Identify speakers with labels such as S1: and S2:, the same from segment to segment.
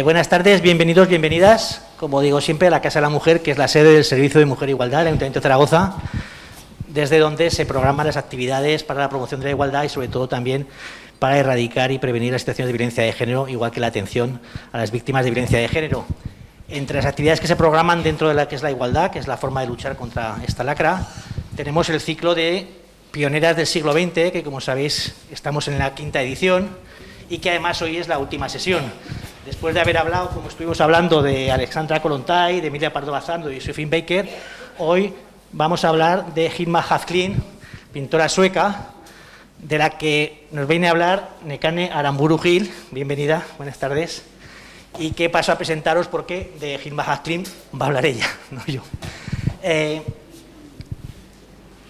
S1: Buenas tardes, bienvenidos, bienvenidas, como digo siempre, a la Casa de la Mujer, que es la sede del Servicio de Mujer e Igualdad del Ayuntamiento de Zaragoza, desde donde se programan las actividades para la promoción de la igualdad y, sobre todo, también para erradicar y prevenir las situaciones de violencia de género, igual que la atención a las víctimas de violencia de género. Entre las actividades que se programan dentro de la que es la igualdad, que es la forma de luchar contra esta lacra, tenemos el ciclo de Pioneras del siglo XX, que, como sabéis, estamos en la 5ª edición y que además hoy es la última sesión. Después de haber hablado, como estuvimos hablando, de Alexandra Kollontai, de Emilia Pardo Bazán, de Josephine Baker, hoy vamos a hablar de Hilma af Klint, pintora sueca, de la que nos viene a hablar Nekane Aramburu-Gil. Bienvenida, buenas tardes. Y que paso a presentaros porque de Hilma af Klint va a hablar ella, no yo.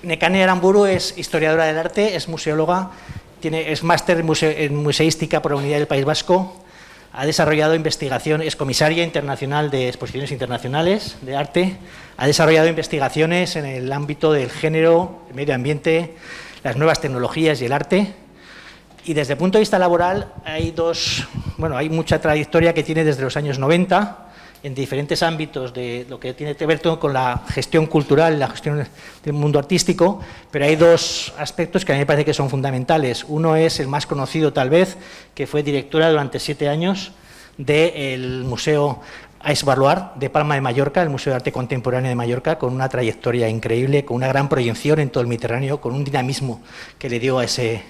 S1: Nekane Aramburu es historiadora del arte, es museóloga, es máster en museística por la Universidad del País Vasco. Ha desarrollado investigación, es comisaria internacional de exposiciones internacionales de arte, ha desarrollado investigaciones en el ámbito del género, el medio ambiente, las nuevas tecnologías y el arte. Y desde el punto de vista laboral hay hay mucha trayectoria que tiene desde los años 90 en diferentes ámbitos de lo que tiene que ver todo con la gestión cultural, la gestión del mundo artístico, pero hay dos aspectos que a mí me parece que son fundamentales. Uno es el más conocido, tal vez, que fue directora durante 7 años del Museo Ais Barloar de Palma de Mallorca, el Museo de Arte Contemporáneo de Mallorca, con una trayectoria increíble, con una gran proyección en todo el Mediterráneo, con un dinamismo que le dio a ese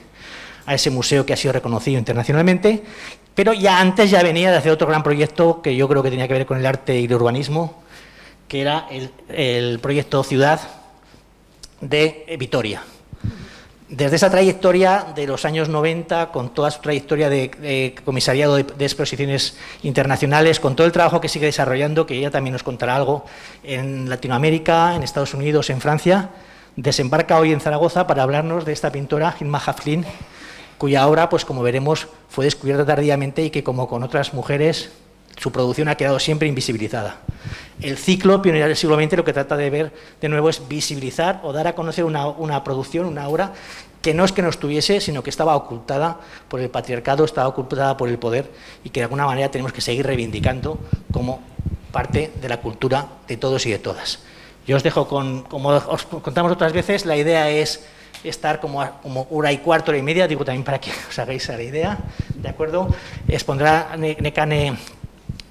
S1: museo que ha sido reconocido internacionalmente, pero ya antes venía de hacer otro gran proyecto que yo creo que tenía que ver con el arte y el urbanismo, que era el proyecto Ciudad de Vitoria. Desde esa trayectoria de los años 90, con toda su trayectoria de comisariado de exposiciones internacionales, con todo el trabajo que sigue desarrollando, que ella también nos contará algo, en Latinoamérica, en Estados Unidos, en Francia, desembarca hoy en Zaragoza para hablarnos de esta pintora, Hilma af Klint, cuya obra, pues como veremos, fue descubierta tardíamente y que, como con otras mujeres, su producción ha quedado siempre invisibilizada. El ciclo Pioneras del siglo XX lo que trata de ver, de nuevo, es visibilizar o dar a conocer una producción, una obra, que no es que no estuviese, sino que estaba ocultada por el patriarcado, estaba ocultada por el poder y que de alguna manera tenemos que seguir reivindicando como parte de la cultura de todos y de todas. Yo os dejo como os contamos otras veces, la idea es estar como 1:15, 1:30, digo también para que os hagáis a la idea, ¿de acuerdo? Expondrá Nekane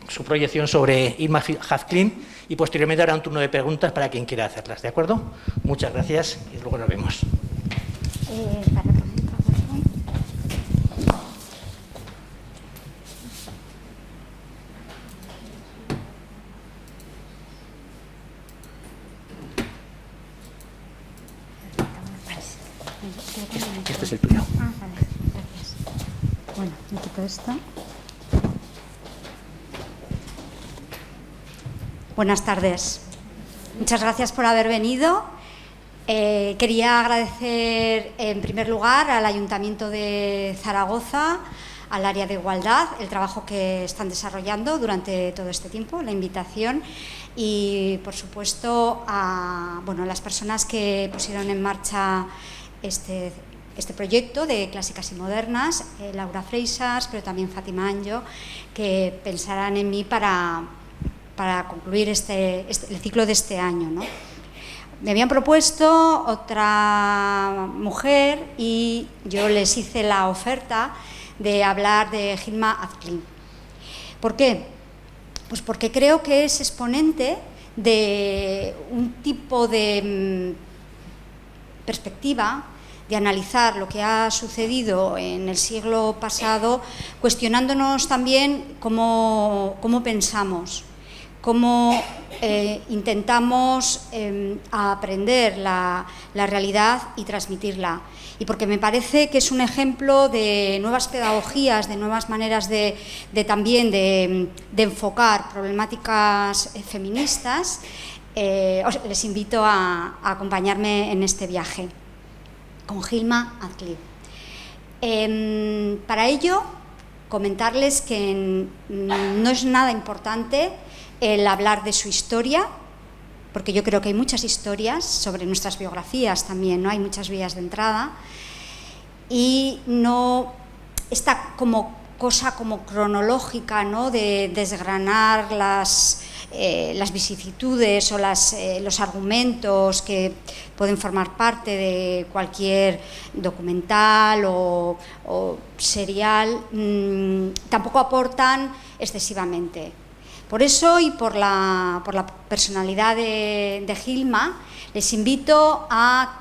S1: su proyección sobre Hilma af Klint y posteriormente habrá un turno de preguntas para quien quiera hacerlas, ¿de acuerdo? Muchas gracias y luego nos vemos. Este es el tuyo.
S2: Vale, gracias. Bueno, me quito esto. Buenas tardes. Muchas gracias por haber venido. Quería agradecer, en primer lugar, al Ayuntamiento de Zaragoza, al área de igualdad, el trabajo que están desarrollando durante todo este tiempo, la invitación y, por supuesto, a las personas que pusieron en marcha este proyecto de Clásicas y Modernas, Laura Freixas, pero también Fátima Anjo, que pensarán en mí para concluir el ciclo de este año, ¿no? Me habían propuesto otra mujer y yo les hice la oferta de hablar de Hilma af Klint. ¿Por qué? Pues porque creo que es exponente de un tipo de perspectiva de analizar lo que ha sucedido en el siglo pasado, cuestionándonos también cómo pensamos, cómo intentamos aprender la realidad y transmitirla. Y porque me parece que es un ejemplo de nuevas pedagogías, de nuevas maneras de enfocar problemáticas feministas. Les invito a acompañarme en este viaje con Hilma af Klint. Para ello, comentarles que no es nada importante el hablar de su historia, porque yo creo que hay muchas historias sobre nuestras biografías también, ¿no? Hay muchas vías de entrada y no está como cosa como cronológica, ¿no?, de desgranar las vicisitudes o los argumentos que pueden formar parte de cualquier documental o serial, tampoco aportan excesivamente. Por eso y por la personalidad de Gilma, les invito a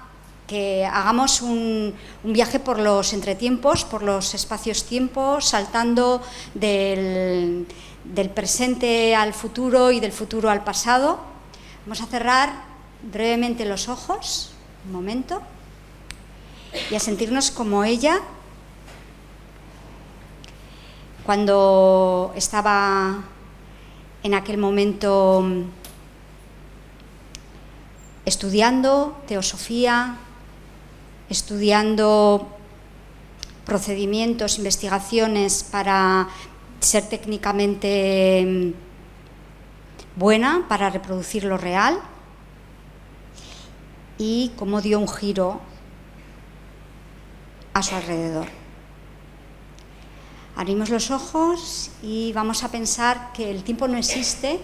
S2: que hagamos un viaje por los entretiempos, por los espacios-tiempos, saltando del presente al futuro y del futuro al pasado. Vamos a cerrar brevemente los ojos, un momento, y a sentirnos como ella cuando estaba en aquel momento estudiando teosofía, estudiando procedimientos, investigaciones para ser técnicamente buena, para reproducir lo real, y cómo dio un giro a su alrededor. Abrimos los ojos y vamos a pensar que el tiempo no existe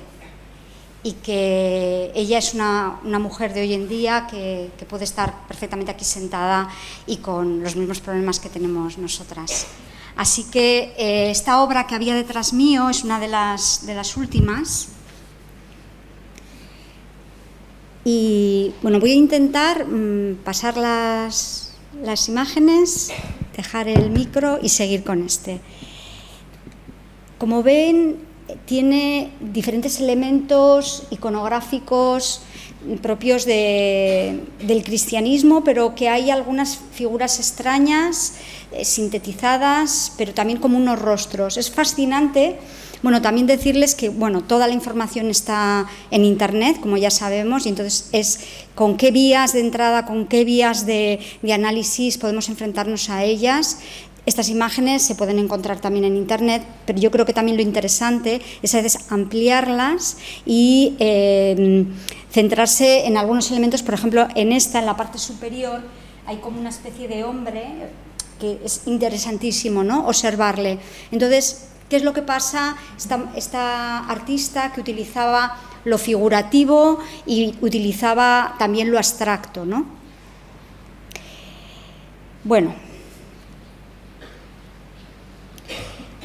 S2: y que ella es una mujer de hoy en día que puede estar perfectamente aquí sentada y con los mismos problemas que tenemos nosotras. Así que esta obra que había detrás mío es una de las últimas. Y bueno, voy a intentar pasar las imágenes, dejar el micro y seguir con este. Como ven, tiene diferentes elementos iconográficos propios del cristianismo, pero que hay algunas figuras extrañas, sintetizadas, pero también como unos rostros. Es fascinante. Bueno, también decirles que toda la información está en Internet, como ya sabemos, y entonces es con qué vías de entrada, con qué vías de análisis podemos enfrentarnos a ellas. Estas imágenes se pueden encontrar también en Internet, pero yo creo que también lo interesante es a veces ampliarlas y centrarse en algunos elementos. Por ejemplo, en la parte superior, hay como una especie de hombre que es interesantísimo, ¿no?, observarle. Entonces, ¿qué es lo que pasa? Esta artista que utilizaba lo figurativo y utilizaba también lo abstracto, ¿no? Bueno,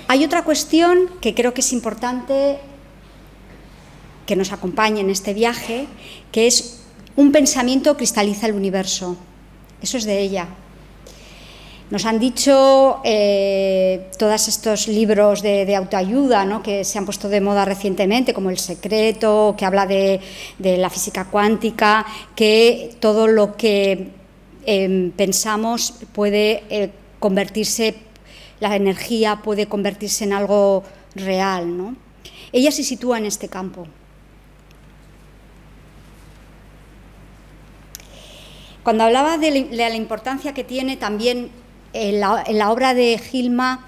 S2: hay otra cuestión que creo que es importante que nos acompañe en este viaje, que es un pensamiento cristaliza el universo. Eso es de ella. Nos han dicho todos estos libros de autoayuda, ¿no?, que se han puesto de moda recientemente, como El Secreto, que habla de la física cuántica, que todo lo que pensamos puede convertirse, la energía puede convertirse en algo real, ¿no? Ella se sitúa en este campo. Cuando hablaba de la importancia que tiene también en la obra de Gilma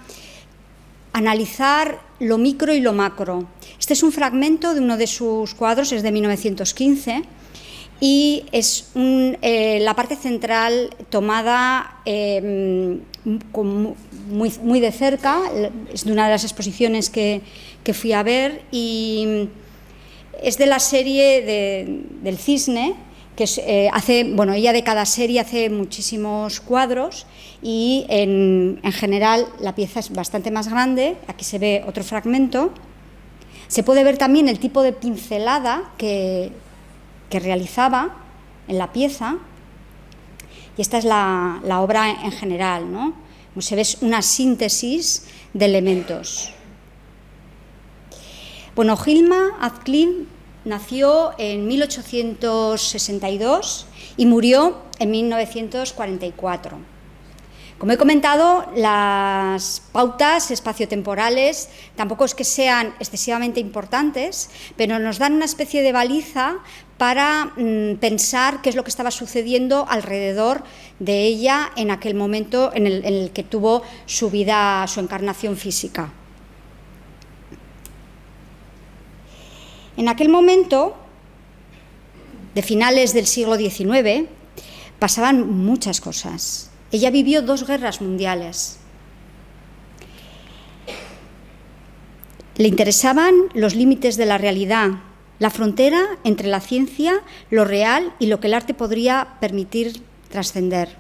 S2: analizar lo micro y lo macro. Este es un fragmento de uno de sus cuadros, es de 1915, y es la parte central tomada muy de cerca. Es de una de las exposiciones que fui a ver, y es de la serie del Cisne, que ella de cada serie hace muchísimos cuadros, y en general la pieza es bastante más grande. Aquí se ve otro fragmento. Se puede ver también el tipo de pincelada que realizaba en la pieza, y esta es la obra en general, ¿no? Como se ve, es una síntesis de elementos. Bueno, Gilma Azcliffe nació en 1862 y murió en 1944. Como he comentado, las pautas espaciotemporales tampoco es que sean excesivamente importantes, pero nos dan una especie de baliza para pensar qué es lo que estaba sucediendo alrededor de ella en aquel momento en el que tuvo su vida, su encarnación física. En aquel momento, de finales del siglo XIX, pasaban muchas cosas. Ella vivió 2 guerras mundiales. Le interesaban los límites de la realidad, la frontera entre la ciencia, lo real y lo que el arte podría permitir trascender.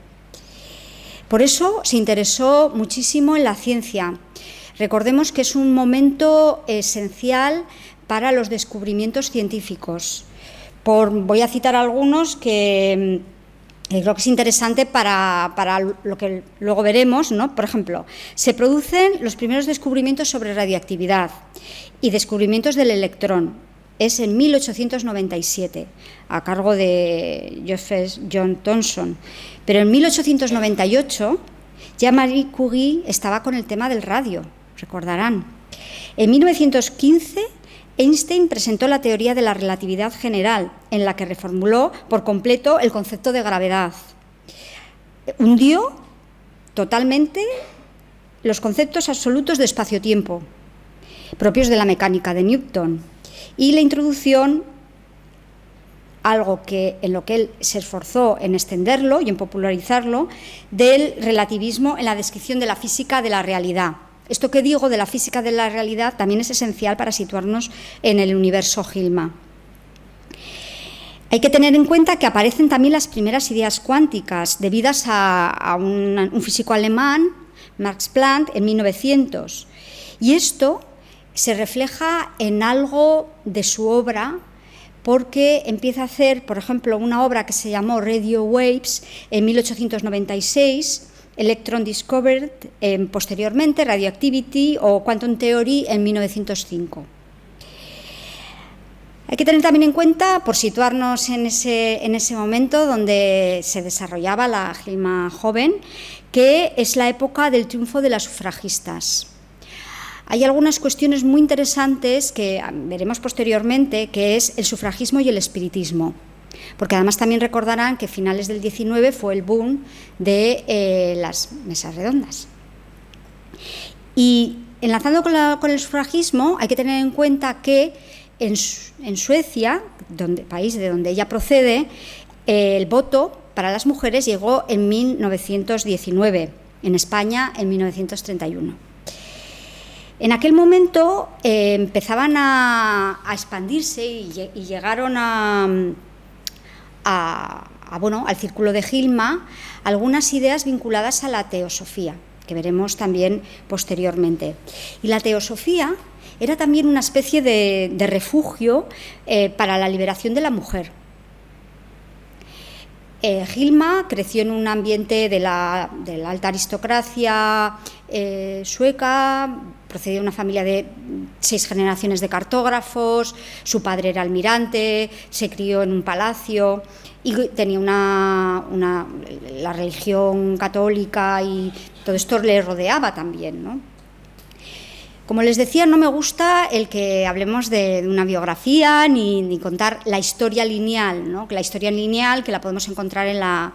S2: Por eso se interesó muchísimo en la ciencia. Recordemos que es un momento esencial para los descubrimientos científicos. Voy a citar algunos que creo que es interesante para lo que luego veremos, ¿no? Por ejemplo, se producen los primeros descubrimientos sobre radiactividad y descubrimientos del electrón. Es en 1897, a cargo de John Thomson. Pero en 1898 ya Marie Curie estaba con el tema del radio, recordarán. En 1915 Einstein presentó la teoría de la relatividad general, en la que reformuló por completo el concepto de gravedad. Hundió totalmente los conceptos absolutos de espacio-tiempo, propios de la mecánica de Newton, y la introducción, algo en lo que él se esforzó en extenderlo y en popularizarlo, del relativismo en la descripción de la física de la realidad. Esto que digo de la física de la realidad también es esencial para situarnos en el universo Hilma. Hay que tener en cuenta que aparecen también las primeras ideas cuánticas debidas a un físico alemán, Max Planck, en 1900. Y esto se refleja en algo de su obra, porque empieza a hacer, por ejemplo, una obra que se llamó Radio Waves en 1896, Electron Discovered posteriormente, Radioactivity o Quantum Theory en 1905. Hay que tener también en cuenta, por situarnos en ese momento donde se desarrollaba la Hilma joven, que es la época del triunfo de las sufragistas. Hay algunas cuestiones muy interesantes que veremos posteriormente, que es el sufragismo y el espiritismo, porque además también recordarán que a finales del 19 fue el boom de las mesas redondas. Y enlazando con el sufragismo, hay que tener en cuenta que en Suecia, país de donde ella procede, el voto para las mujeres llegó en 1919, en España en 1931. En aquel momento empezaban a expandirse y llegaron al círculo de Hilma algunas ideas vinculadas a la teosofía, que veremos también posteriormente. Y la teosofía era también una especie de refugio para la liberación de la mujer. Hilma creció en un ambiente de la alta aristocracia sueca, procedía de una familia de 6 generaciones de cartógrafos, su padre era almirante, se crió en un palacio y tenía la religión católica y todo esto le rodeaba también, ¿no? Como les decía, no me gusta el que hablemos de una biografía ni contar la historia lineal, ¿no? La historia lineal que la podemos encontrar en la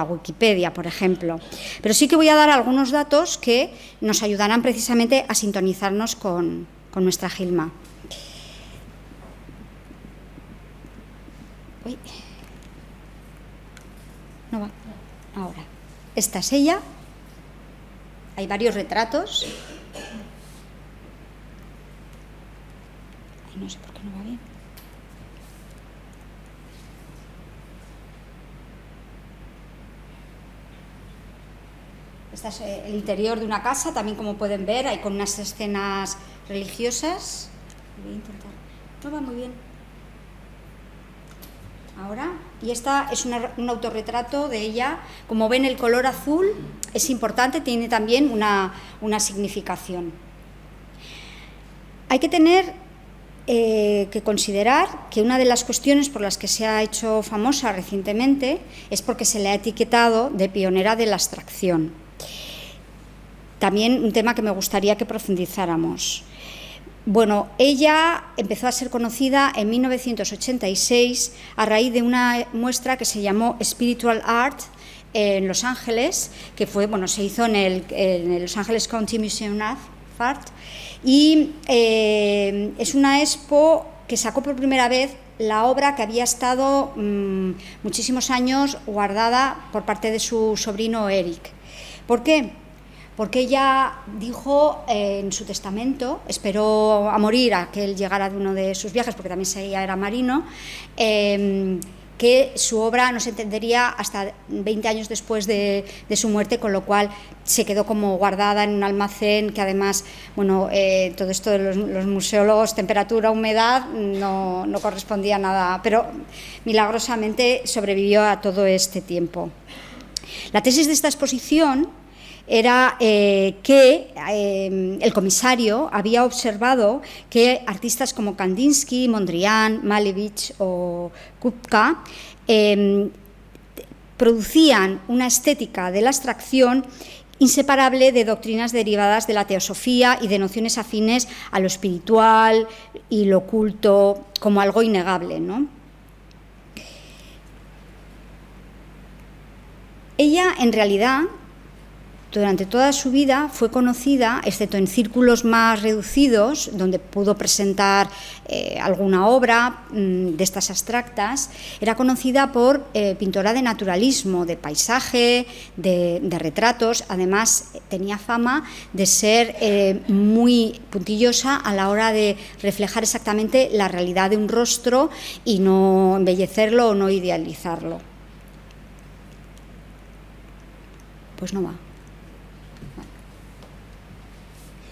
S2: Wikipedia, por ejemplo. Pero sí que voy a dar algunos datos que nos ayudarán precisamente a sintonizarnos con nuestra Hilma. Uy. No va. Ahora. Esta es ella. Hay varios retratos. No sé por qué no va bien. Este es el interior de una casa, también como pueden ver, hay con unas escenas religiosas. Voy a intentar. No va muy bien. Ahora, y esta es un autorretrato de ella. Como ven, el color azul es importante, tiene también una significación. Hay que tener que considerar que una de las cuestiones por las que se ha hecho famosa recientemente es porque se le ha etiquetado de pionera de la abstracción. También un tema que me gustaría que profundizáramos. Bueno, ella empezó a ser conocida en 1986 a raíz de una muestra que se llamó Spiritual Art en Los Ángeles, que se hizo en el Los Angeles County Museum of Art. Y es una expo que sacó por primera vez la obra que había estado muchísimos años guardada por parte de su sobrino Eric. ¿Por qué? porque ella dijo en su testamento, esperó a morir a que él llegara de uno de sus viajes, porque también era marino, que su obra no se entendería hasta 20 años después de su muerte, con lo cual se quedó como guardada en un almacén que además, bueno, todo esto de los museólogos, temperatura, humedad, no correspondía a nada, pero milagrosamente sobrevivió a todo este tiempo. La tesis de esta exposición era que el comisario había observado que artistas como Kandinsky, Mondrian, Malevich o Kupka producían una estética de la abstracción inseparable de doctrinas derivadas de la teosofía y de nociones afines a lo espiritual y lo oculto como algo innegable, ¿no? Ella, en realidad, durante toda su vida fue conocida, excepto en círculos más reducidos, donde pudo presentar alguna obra de estas abstractas, era conocida por pintora de naturalismo, de paisaje, de retratos. Además, tenía fama de ser muy puntillosa a la hora de reflejar exactamente la realidad de un rostro y no embellecerlo o no idealizarlo. Pues no va.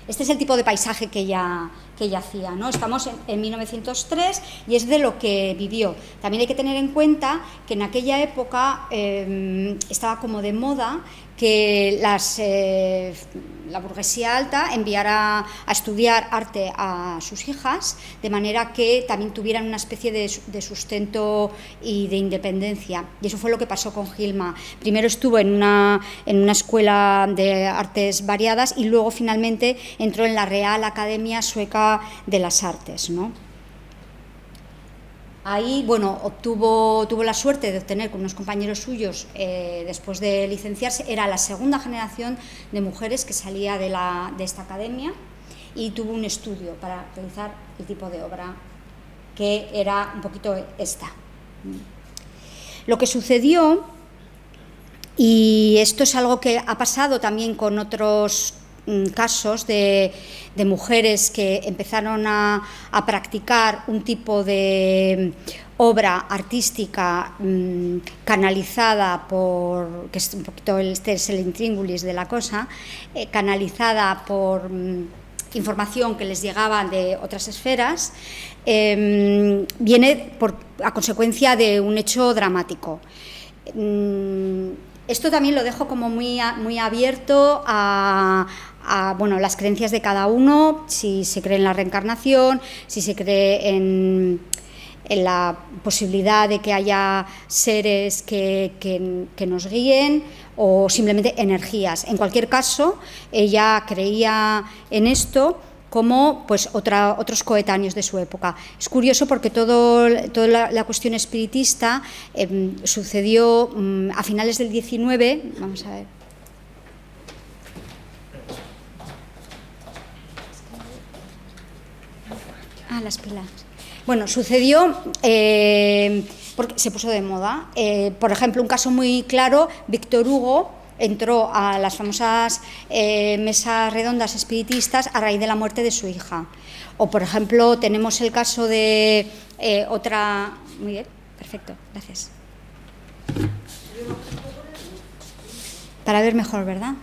S2: Este es el tipo de paisaje que ella hacía, ¿no? Estamos en 1903 y es de lo que vivió. También hay que tener en cuenta que en aquella época estaba como de moda que la burguesía alta enviara a estudiar arte a sus hijas, de manera que también tuvieran una especie de sustento y de independencia. Y eso fue lo que pasó con Hilma. Primero estuvo en una escuela de artes variadas y luego finalmente entró en la Real Academia Sueca de las Artes, ¿no? Ahí, bueno, tuvo la suerte de obtener con unos compañeros suyos, después de licenciarse, era la segunda generación de mujeres que salía de esta academia, y tuvo un estudio para realizar el tipo de obra que era un poquito esta. Lo que sucedió, y esto es algo que ha pasado también con otros casos de mujeres que empezaron a practicar un tipo de obra artística canalizada por, que es un poquito el intríngulis de la cosa, canalizada por información que les llegaba de otras esferas, viene a consecuencia de un hecho dramático. Esto también lo dejo como muy abierto a bueno, las creencias de cada uno, si se cree en la reencarnación, si se cree en la posibilidad de que haya seres que nos guíen o simplemente energías. En cualquier caso, ella creía en esto como pues otros coetáneos de su época. Es curioso porque toda la cuestión espiritista sucedió a finales del 19, vamos a ver. Las pilas. Bueno, sucedió porque se puso de moda. Por ejemplo, un caso muy claro, Víctor Hugo entró a las famosas mesas redondas espiritistas a raíz de la muerte de su hija. O, por ejemplo, tenemos el caso de otra... Muy bien, perfecto, gracias. Para ver mejor, ¿verdad?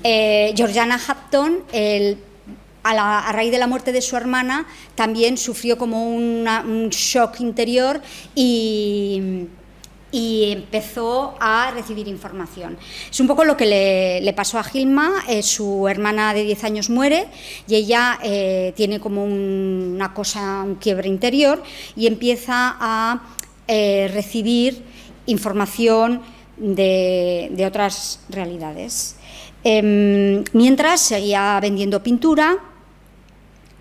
S2: Georgiana Hampton, a raíz de la muerte de su hermana, también sufrió como un shock interior y empezó a recibir información. Es un poco lo que le pasó a Hilma. Su hermana de 10 años muere y ella tiene como un quiebre interior y empieza a recibir información de otras realidades. Mientras seguía vendiendo pintura,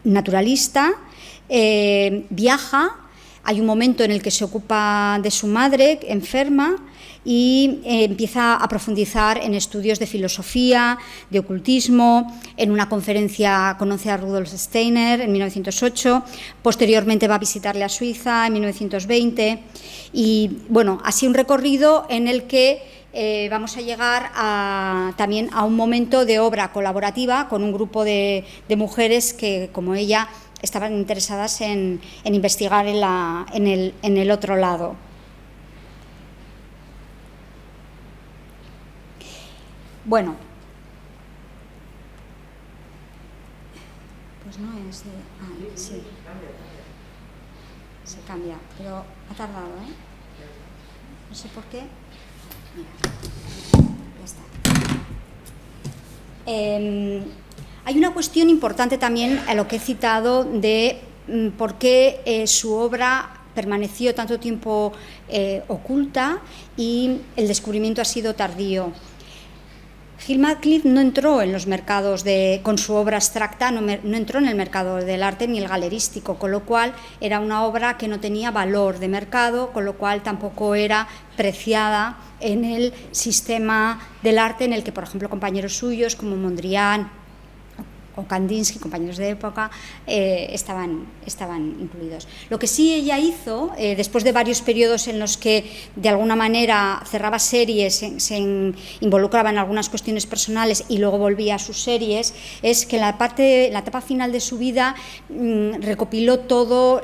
S2: naturalista, viaja Hay un momento en el que se ocupa de su madre, enferma, y empieza a profundizar en estudios de filosofía, de ocultismo. En una conferencia conoce a Rudolf Steiner en 1908, posteriormente va a visitarle a Suiza en 1920, y bueno, así un recorrido en el que vamos a llegar también a un momento de obra colaborativa con un grupo de mujeres que, como ella, estaban interesadas en investigar en el otro lado. Bueno, pues no es de... sí, se cambia, pero ha tardado, ¿eh? No sé por qué. Mira, ya está. Hay una cuestión importante también a lo que he citado de por qué su obra permaneció tanto tiempo oculta y el descubrimiento ha sido tardío. Hilma Cliff no entró en los mercados con su obra abstracta, no entró en el mercado del arte ni el galerístico, con lo cual era una obra que no tenía valor de mercado, con lo cual tampoco era preciada en el sistema del arte en el que, por ejemplo, compañeros suyos como Mondrian o Kandinsky, compañeros de época, estaban incluidos. Lo que sí ella hizo, después de varios periodos en los que de alguna manera cerraba series, se involucraba en algunas cuestiones personales y luego volvía a sus series, es que en la etapa final de su vida recopiló todo,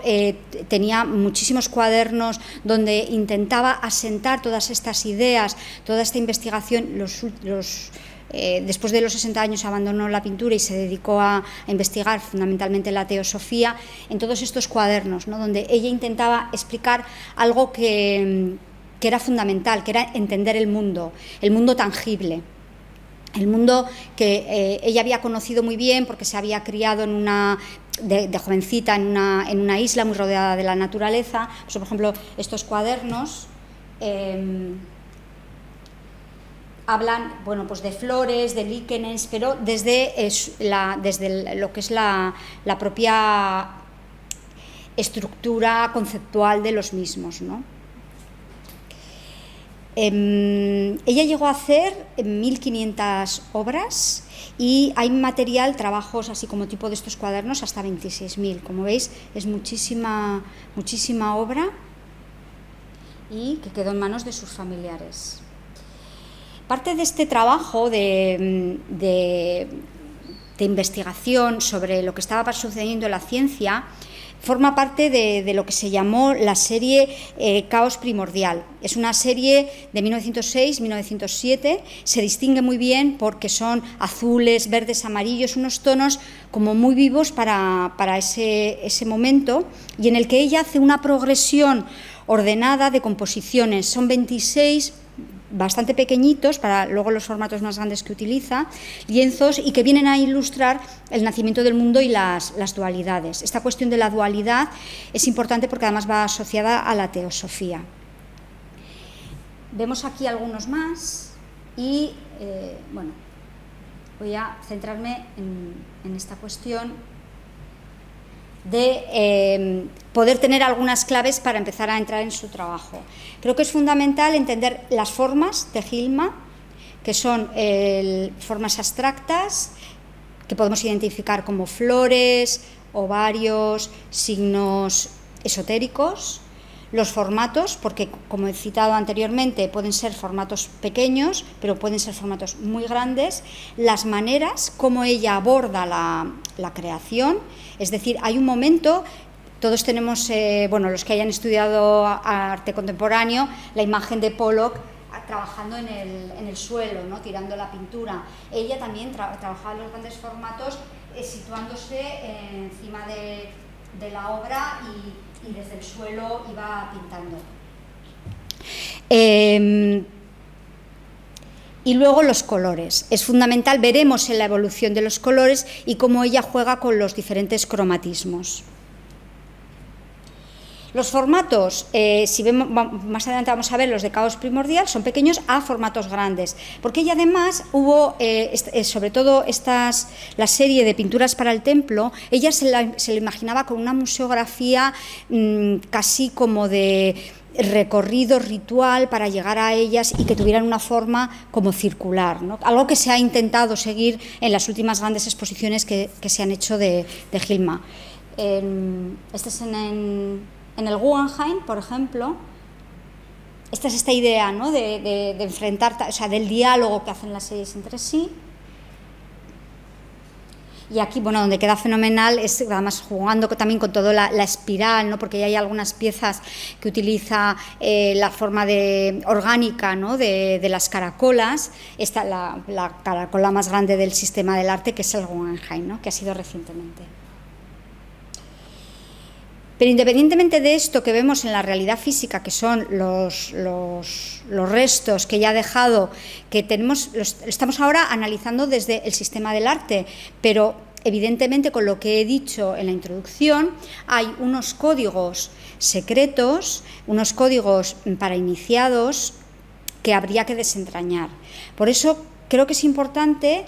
S2: tenía muchísimos cuadernos donde intentaba asentar todas estas ideas, toda esta investigación. Después de los 60 años abandonó la pintura y se dedicó a investigar fundamentalmente la teosofía en todos estos cuadernos, ¿no?, donde ella intentaba explicar algo que era fundamental, que era entender el mundo tangible. El mundo que ella había conocido muy bien porque se había criado de jovencita en una isla muy rodeada de la naturaleza. Pues, por ejemplo, estos cuadernos hablan, bueno, pues de flores, de líquenes, pero desde lo que es la propia estructura conceptual de los mismos, ¿no? Ella llegó a hacer 1.500 obras y hay material, trabajos así como tipo de estos cuadernos, hasta 26.000. Como veis, es muchísima obra y que quedó en manos de sus familiares. Parte de este trabajo de investigación sobre lo que estaba sucediendo en la ciencia forma parte de lo que se llamó la serie Caos Primordial. Es una serie de 1906-1907, se distingue muy bien porque son azules, verdes, amarillos, unos tonos como muy vivos para ese momento, y en el que ella hace una progresión ordenada de composiciones. Son 26 bastante pequeñitos, para luego los formatos más grandes que utiliza, lienzos, y que vienen a ilustrar el nacimiento del mundo y las dualidades. Esta cuestión de la dualidad es importante porque además va asociada a la teosofía. Vemos aquí algunos más y, bueno, voy a centrarme en esta cuestión de poder tener algunas claves para empezar a entrar en su trabajo. Creo que es fundamental entender las formas de Hilma, que son formas abstractas, que podemos identificar como flores, ovarios, signos esotéricos. Los formatos, porque como he citado anteriormente, pueden ser formatos pequeños, pero pueden ser formatos muy grandes. Las maneras, cómo ella aborda la creación, es decir, hay un momento, todos tenemos, bueno, los que hayan estudiado arte contemporáneo, la imagen de Pollock trabajando en el suelo, ¿no?, tirando la pintura. Ella también trabajaba en los grandes formatos, situándose encima de la obra y desde el suelo iba pintando. Y luego los colores. Es fundamental, veremos en la evolución de los colores y cómo ella juega con los diferentes cromatismos. Los formatos, si vemos, más adelante vamos a ver los de caos primordial, son pequeños a formatos grandes, porque ella además hubo, sobre todo la serie de pinturas para el templo, ella se lo imaginaba con una museografía casi como de recorrido ritual para llegar a ellas y que tuvieran una forma como circular, ¿no? Algo que se ha intentado seguir en las últimas grandes exposiciones que se han hecho de Hilma. Este es en el Guggenheim, por ejemplo. Esta es esta idea, ¿no? de enfrentar, o sea, del diálogo que hacen las series entre sí. Y aquí, bueno, donde queda fenomenal es además jugando también con toda la espiral, ¿no? Porque hay algunas piezas que utiliza la forma orgánica, ¿no? de las caracolas. Esta la caracola más grande del sistema del arte, que es el Guggenheim, ¿no? Que ha sido recientemente. Pero independientemente de esto que vemos en la realidad física, que son los restos que ella ha dejado, que estamos ahora analizando desde el sistema del arte, pero evidentemente con lo que he dicho en la introducción, hay unos códigos secretos, unos códigos para iniciados que habría que desentrañar. Por eso creo que es importante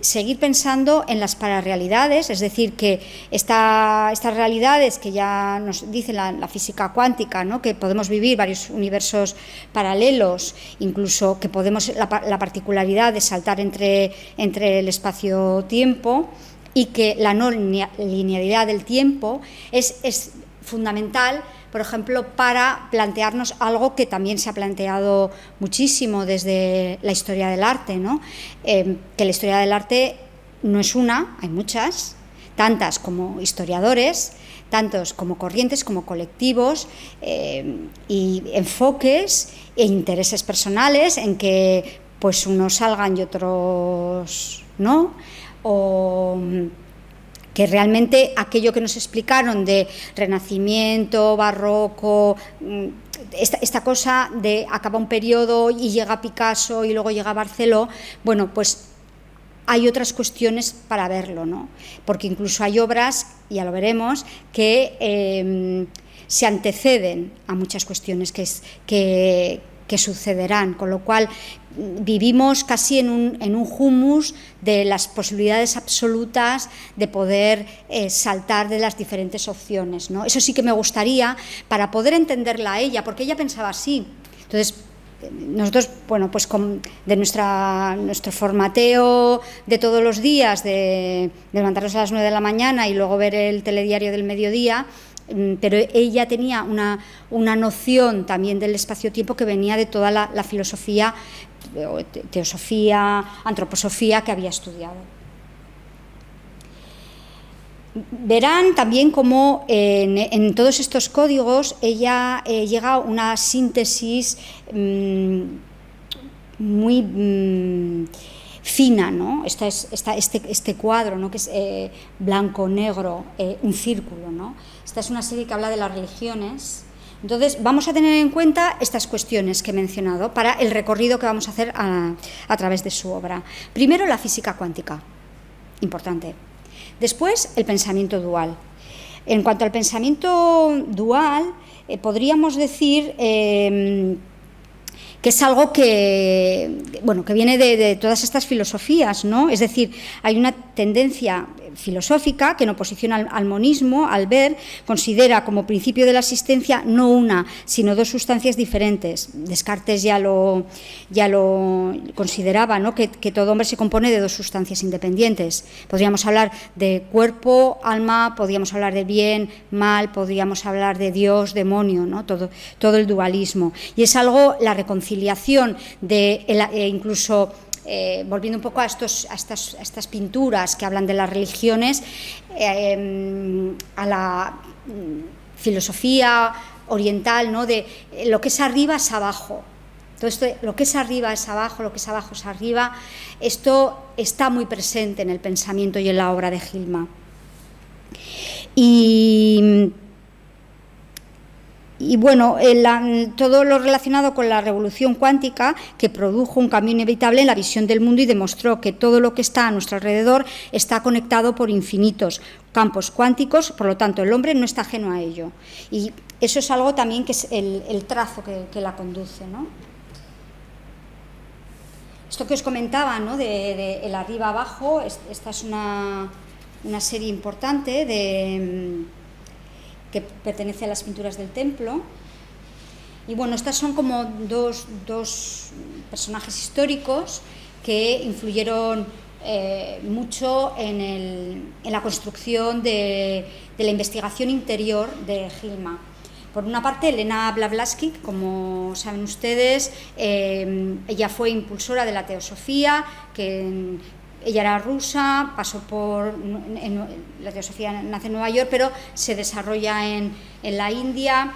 S2: seguir pensando en las pararrealidades, es decir, que estas realidades que ya nos dice la física cuántica, ¿no? Que podemos vivir varios universos paralelos, incluso que podemos la particularidad de saltar entre el espacio-tiempo, y que la no linealidad del tiempo es fundamental, por ejemplo, para plantearnos algo que también se ha planteado muchísimo desde la historia del arte, ¿no? Que la historia del arte no es una, hay muchas, tantas como historiadores, tantos como corrientes, como colectivos, y enfoques e intereses personales en que pues unos salgan y otros no, o que realmente aquello que nos explicaron de Renacimiento, Barroco, esta cosa de acaba un periodo y llega Picasso y luego llega Barceló, bueno, pues hay otras cuestiones para verlo, ¿no? Porque incluso hay obras, ya lo veremos, que se anteceden a muchas cuestiones que sucederán, con lo cual vivimos casi en un humus de las posibilidades absolutas de poder saltar de las diferentes opciones, ¿no? Eso sí que me gustaría para poder entenderla a ella, porque ella pensaba así. Entonces, nosotros, bueno, pues de nuestro formateo de todos los días, de levantarnos a las 9 de la mañana y luego ver el telediario del mediodía, pero ella tenía una noción también del espacio-tiempo que venía de toda la filosofía, teosofía, antroposofía que había estudiado. Verán también cómo en todos estos códigos ella llega a una síntesis muy fina, ¿no? Este cuadro, ¿no? Que es blanco-negro, un círculo, ¿no? Esta es una serie que habla de las religiones. Entonces, vamos a tener en cuenta estas cuestiones que he mencionado para el recorrido que vamos a hacer a través de su obra. Primero, la física cuántica, importante. Después, el pensamiento dual. En cuanto al pensamiento dual, podríamos decir que es algo que viene de todas estas filosofías, ¿no? Es decir, hay una tendencia filosófica que en oposición al monismo, al ver, considera como principio de la existencia no una, sino dos sustancias diferentes. Descartes ya lo consideraba, ¿no? Que todo hombre se compone de dos sustancias independientes. Podríamos hablar de cuerpo, alma, podríamos hablar de bien, mal, podríamos hablar de Dios, demonio, ¿no? Todo el dualismo. Y es algo, la reconciliación de incluso volviendo un poco a estas pinturas que hablan de las religiones, a la filosofía oriental, ¿no? De lo que es arriba es abajo. Todo esto, lo que es arriba es abajo, lo que es abajo es arriba, esto está muy presente en el pensamiento y en la obra de Hilma. Y Y bueno, todo lo relacionado con la revolución cuántica, que produjo un cambio inevitable en la visión del mundo y demostró que todo lo que está a nuestro alrededor está conectado por infinitos campos cuánticos, por lo tanto el hombre no está ajeno a ello. Y eso es algo también que es el trazo que la conduce, ¿no? Esto que os comentaba, ¿no? de el arriba abajo, esta es una serie importante que pertenece a las pinturas del templo. Y bueno, estas son como dos personajes históricos que influyeron mucho en la construcción de la investigación interior de Hilma. Por una parte, Elena Blavatsky, como saben ustedes, ella fue impulsora de la teosofía, ella era rusa, pasó la teosofía nace en Nueva York, pero se desarrolla en la India.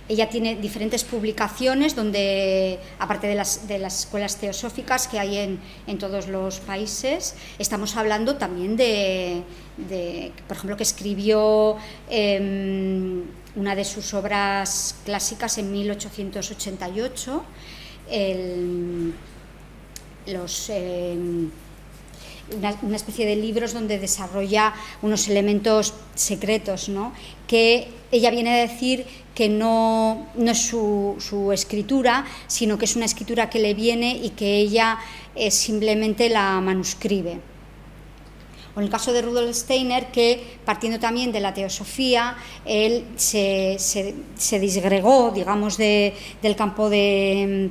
S2: Ella tiene diferentes publicaciones donde, aparte de las escuelas teosóficas que hay en todos los países, estamos hablando también de por ejemplo, que escribió una de sus obras clásicas en 1888, una especie de libros donde desarrolla unos elementos secretos, ¿no? Que ella viene a decir que no es su escritura, sino que es una escritura que le viene y que ella simplemente la manuscribe. O en el caso de Rudolf Steiner, que partiendo también de la teosofía, él se disgregó, digamos, del campo de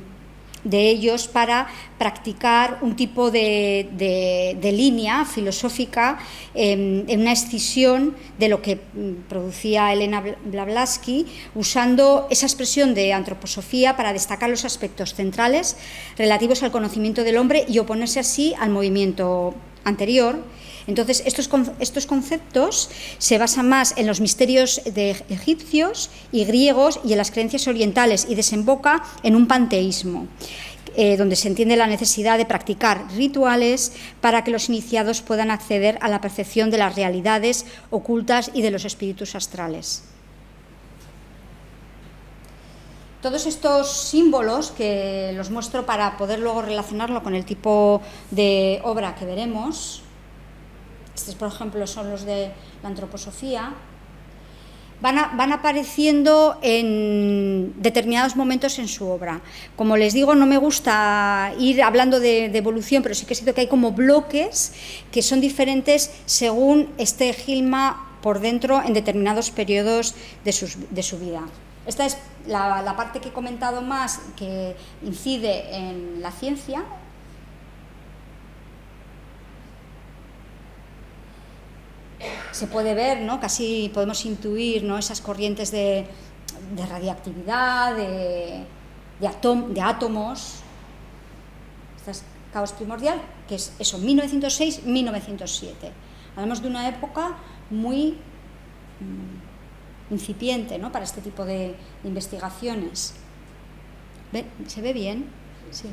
S2: ellos para practicar un tipo de línea filosófica en una escisión de lo que producía Elena Blavatsky, usando esa expresión de antroposofía para destacar los aspectos centrales relativos al conocimiento del hombre y oponerse así al movimiento anterior. Entonces, estos conceptos se basan más en los misterios de egipcios y griegos y en las creencias orientales y desemboca en un panteísmo, donde se entiende la necesidad de practicar rituales para que los iniciados puedan acceder a la percepción de las realidades ocultas y de los espíritus astrales. Todos estos símbolos, que los muestro para poder luego relacionarlo con el tipo de obra que veremos, estos por ejemplo son los de la antroposofía, van apareciendo en determinados momentos en su obra. Como les digo, no me gusta ir hablando de evolución, pero sí que siento que hay como bloques que son diferentes según esté Hilma por dentro en determinados periodos de su vida. Esta es la parte que he comentado más, que incide en la ciencia. Se puede ver, ¿no? Casi podemos intuir, ¿no? Esas corrientes de radiactividad, de átomos. Este es caos primordial, que es eso, 1906-1907. Hablamos de una época muy incipiente, ¿no? Para este tipo de investigaciones. ¿Se ve bien? Sí.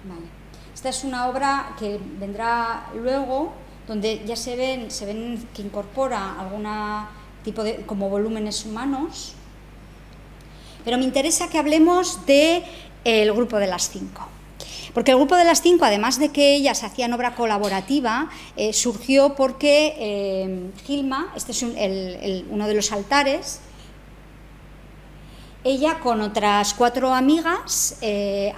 S2: Vale. Esta es una obra que vendrá luego, donde ya se ven que incorpora algún tipo de como volúmenes humanos, pero me interesa que hablemos del grupo de las 5, porque el grupo de las 5, además de que ellas hacían obra colaborativa, surgió porque Hilma, este es uno de los altares. Ella con otras 4 amigas,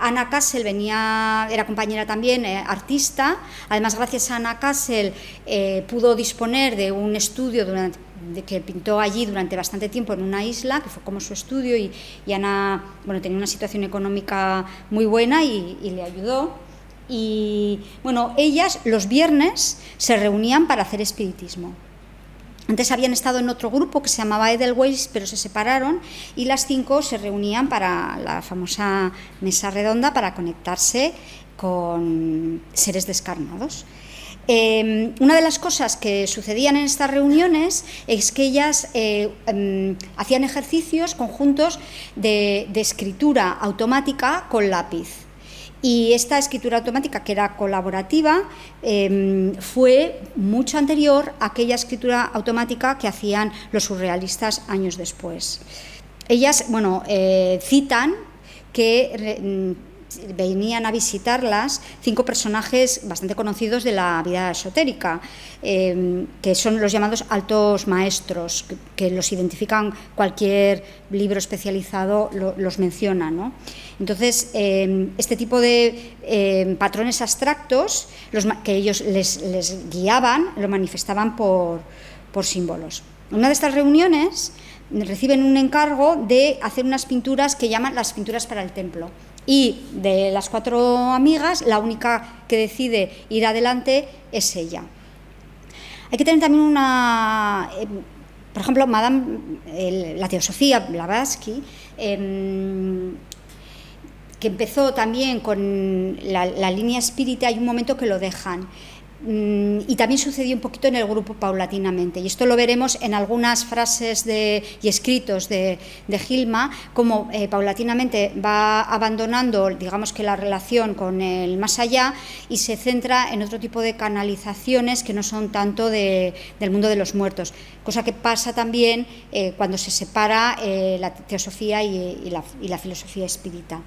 S2: Anna Cassel era compañera también, artista. Además, gracias a Anna Cassel pudo disponer de un estudio que pintó allí durante bastante tiempo en una isla, que fue como su estudio, y Anna, bueno, tenía una situación económica muy buena y le ayudó. Y bueno, ellas los viernes se reunían para hacer espiritismo. Antes habían estado en otro grupo que se llamaba Edelweiss, pero se separaron, y las 5 se reunían para la famosa mesa redonda para conectarse con seres descarnados. Una de las cosas que sucedían en estas reuniones es que ellas hacían ejercicios conjuntos de escritura automática con lápiz. Y esta escritura automática, que era colaborativa, fue mucho anterior a aquella escritura automática que hacían los surrealistas años después. ellas, bueno, citan que venían a visitarlas 5 personajes bastante conocidos de la vida esotérica, que son los llamados altos maestros, que los identifican, cualquier libro especializado los menciona, ¿no? Entonces, este tipo de patrones abstractos que ellos les guiaban, lo manifestaban por símbolos. En una de estas reuniones reciben un encargo de hacer unas pinturas que llaman las pinturas para el templo. Y de las 4 amigas, la única que decide ir adelante es ella. Hay que tener también por ejemplo, la Teosofía Blavatsky, que empezó también con la línea espírita, hay un momento que lo dejan. Y también sucedió un poquito en el grupo paulatinamente, y esto lo veremos en algunas frases y escritos de Hilma, como paulatinamente va abandonando, digamos que la relación con el más allá, y se centra en otro tipo de canalizaciones que no son tanto del mundo de los muertos, cosa que pasa también cuando se separa la teosofía y la filosofía espírita.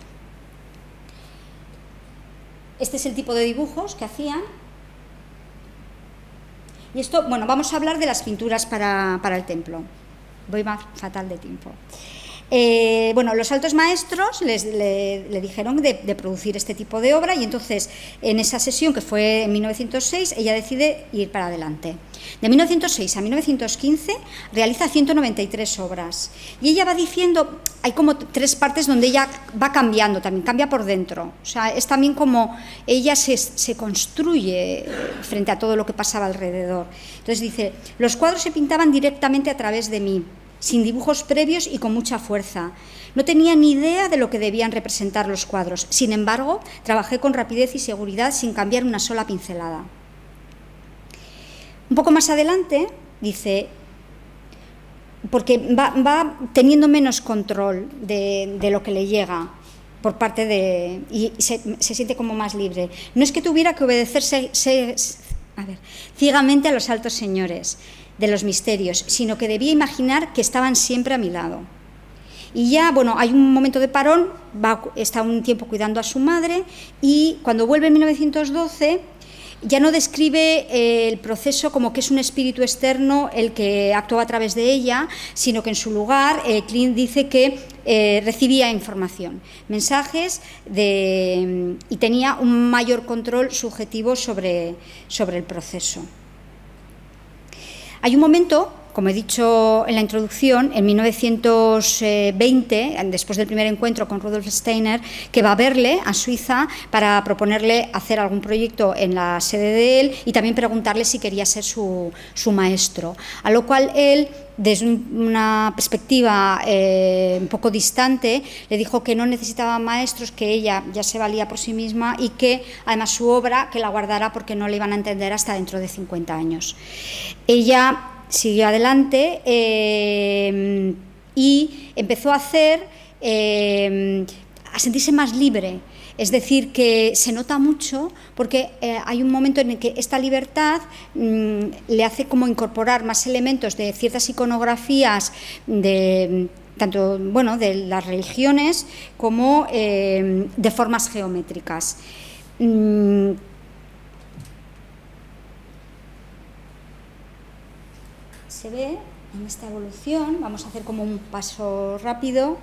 S2: Este es el tipo de dibujos que hacían. Y esto, bueno, vamos a hablar de las pinturas para el templo. Voy más fatal de tiempo. Bueno, los altos maestros le dijeron de producir este tipo de obra, y entonces en esa sesión, que fue en 1906, ella decide ir para adelante. De 1906 a 1915 realiza 193 obras, y ella va diciendo, hay como 3 partes donde ella va cambiando también, cambia por dentro, o sea, es también como ella se construye frente a todo lo que pasaba alrededor. Entonces dice, los cuadros se pintaban directamente a través de mí, sin dibujos previos y con mucha fuerza. No tenía ni idea de lo que debían representar los cuadros. Sin embargo, trabajé con rapidez y seguridad sin cambiar una sola pincelada. Un poco más adelante, dice, porque va teniendo menos control de lo que le llega por parte y se siente como más libre. No es que tuviera que obedecerse ciegamente a los altos señores de los misterios, sino que debía imaginar que estaban siempre a mi lado. Y ya, bueno, hay un momento de parón, está un tiempo cuidando a su madre, y cuando vuelve en 1912 ya no describe el proceso como que es un espíritu externo el que actuaba a través de ella, sino que en su lugar Klimt dice que recibía información, mensajes, y tenía un mayor control subjetivo sobre el proceso. Hay un momento, como he dicho en la introducción, en 1920, después del primer encuentro con Rudolf Steiner, que va a verle a Suiza para proponerle hacer algún proyecto en la sede de él y también preguntarle si quería ser su maestro, a lo cual él, desde una perspectiva un poco distante, le dijo que no necesitaba maestros, que ella ya se valía por sí misma, y que además su obra que la guardara porque no le iban a entender hasta dentro de 50 años. Ella siguió adelante y empezó a sentirse más libre. Es decir, que se nota mucho porque hay un momento en el que esta libertad le hace como incorporar más elementos de ciertas iconografías tanto, bueno, de las religiones como de formas geométricas. Se ve en esta evolución, vamos a hacer como un paso rápido.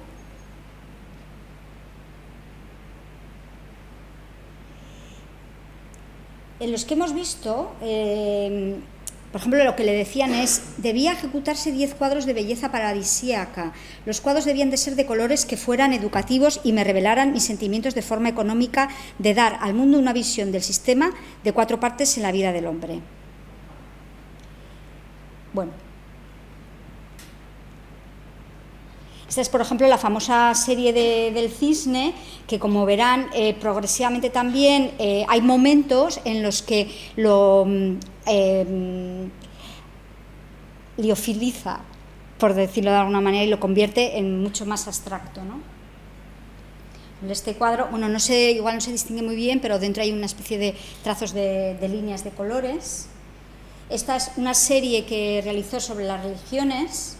S2: En los que hemos visto, por ejemplo, lo que le decían es, debía ejecutarse 10 cuadros de belleza paradisíaca. Los cuadros debían de ser de colores que fueran educativos y me revelaran mis sentimientos de forma económica de dar al mundo una visión del sistema de 4 partes en la vida del hombre. Bueno, esta es, por ejemplo, la famosa serie del cisne, que, como verán, progresivamente también hay momentos en los que lo liofiliza, por decirlo de alguna manera, y lo convierte en mucho más abstracto, ¿no? En este cuadro, bueno, no sé, igual no se distingue muy bien, pero dentro hay una especie de trazos de líneas de colores. Esta es una serie que realizó sobre las religiones.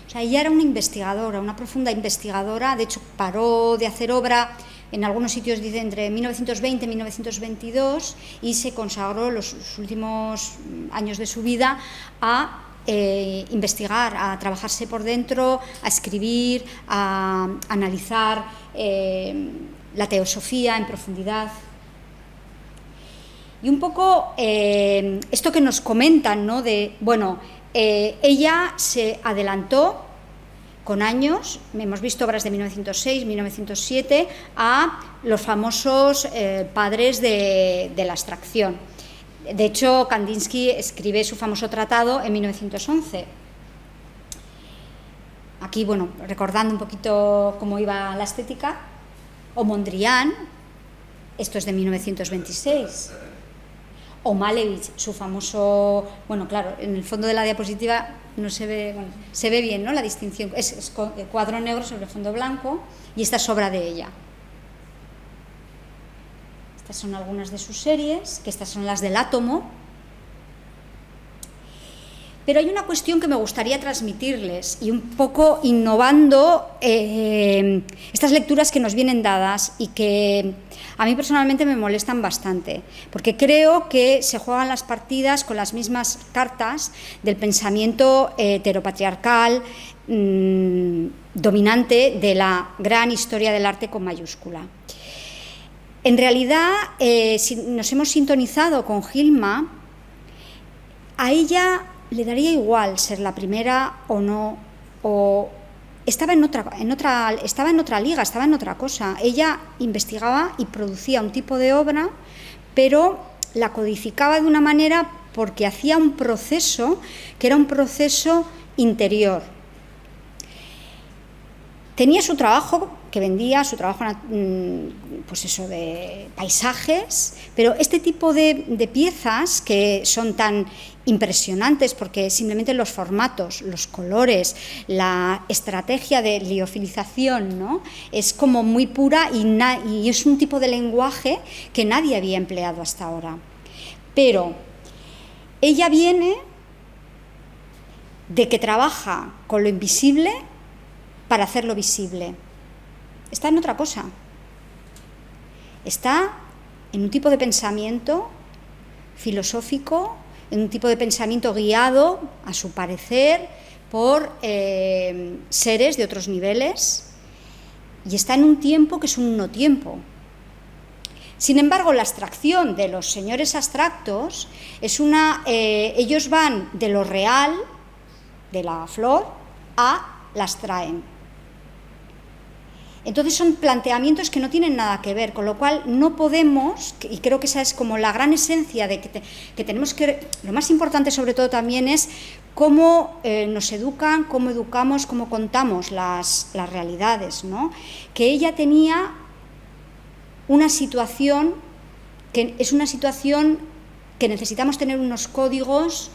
S2: O sea, ella era una investigadora, una profunda investigadora, de hecho paró de hacer obra, en algunos sitios dice entre 1920 y 1922, y se consagró los últimos años de su vida a investigar, a trabajarse por dentro, a escribir, a analizar la teosofía en profundidad. Y un poco esto que nos comentan, ¿no? De, bueno, ella se adelantó con años, hemos visto obras de 1906, 1907, a los famosos padres de la abstracción. De hecho, Kandinsky escribe su famoso tratado en 1911. Aquí, bueno, recordando un poquito cómo iba la estética, o Mondrian, esto es de 1926. O Malevich, su famoso, bueno, claro, en el fondo de la diapositiva no se ve, bueno, se ve bien, ¿no? La distinción, es cuadro negro sobre fondo blanco, y esta es obra de ella. Estas son algunas de sus series, que estas son las del átomo. Pero hay una cuestión que me gustaría transmitirles, y un poco innovando estas lecturas que nos vienen dadas y que a mí personalmente me molestan bastante, porque creo que se juegan las partidas con las mismas cartas del pensamiento heteropatriarcal dominante de la gran historia del arte con mayúscula. En realidad, si nos hemos sintonizado con Gilma, a ella le daría igual ser la primera o no, o estaba en otra liga, estaba en otra cosa. Ella investigaba y producía un tipo de obra, pero la codificaba de una manera porque hacía un proceso que era un proceso interior. Tenía su trabajo que vendía, su trabajo, pues eso, de paisajes, pero este tipo de piezas que son tan impresionantes porque simplemente los formatos, los colores, la estrategia de liofilización, ¿no? Es como muy pura y es un tipo de lenguaje que nadie había empleado hasta ahora. Pero ella viene de que trabaja con lo invisible para hacerlo visible. Está en otra cosa. Está en un tipo de pensamiento filosófico, en un tipo de pensamiento guiado, a su parecer, por seres de otros niveles, y está en un tiempo que es un no tiempo. Sin embargo, la abstracción de los señores abstractos es ellos van de lo real, de la flor, a la abstraen. Entonces son planteamientos que no tienen nada que ver, con lo cual no podemos, y creo que esa es como la gran esencia de que tenemos que, lo más importante sobre todo también es cómo nos educan, cómo educamos, cómo contamos las realidades, ¿no? Que ella tenía una situación que es una situación que necesitamos tener unos códigos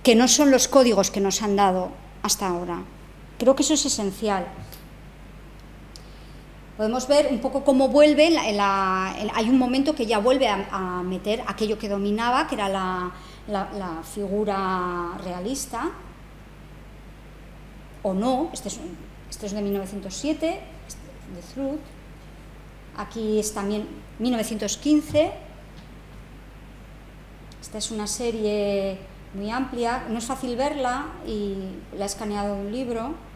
S2: que no son los códigos que nos han dado hasta ahora. Creo que eso es esencial. Podemos ver un poco cómo vuelve, hay un momento que ya vuelve a meter aquello que dominaba, que era la figura realista, o no, este es de 1907, de Truth, aquí es también 1915, esta es una serie muy amplia, no es fácil verla y la he escaneado de un libro.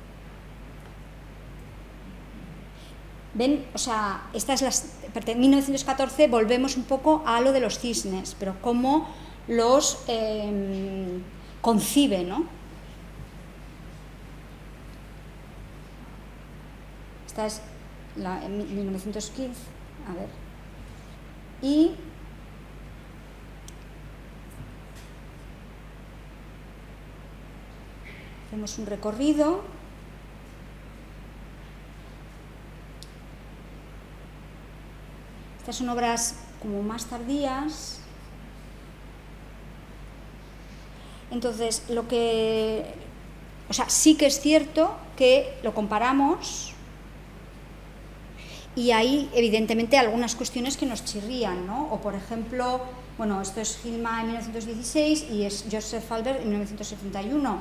S2: ¿Ven? O sea, en 1914 volvemos un poco a lo de los cisnes, pero cómo los concibe, ¿no? Esta es en 1915, a ver. Y hacemos un recorrido. Estas son obras como más tardías. Entonces, sí que es cierto que lo comparamos y hay evidentemente algunas cuestiones que nos chirrían, ¿no? O por ejemplo, bueno, esto es Gilma en 1916 y es Joseph Albert en 1971.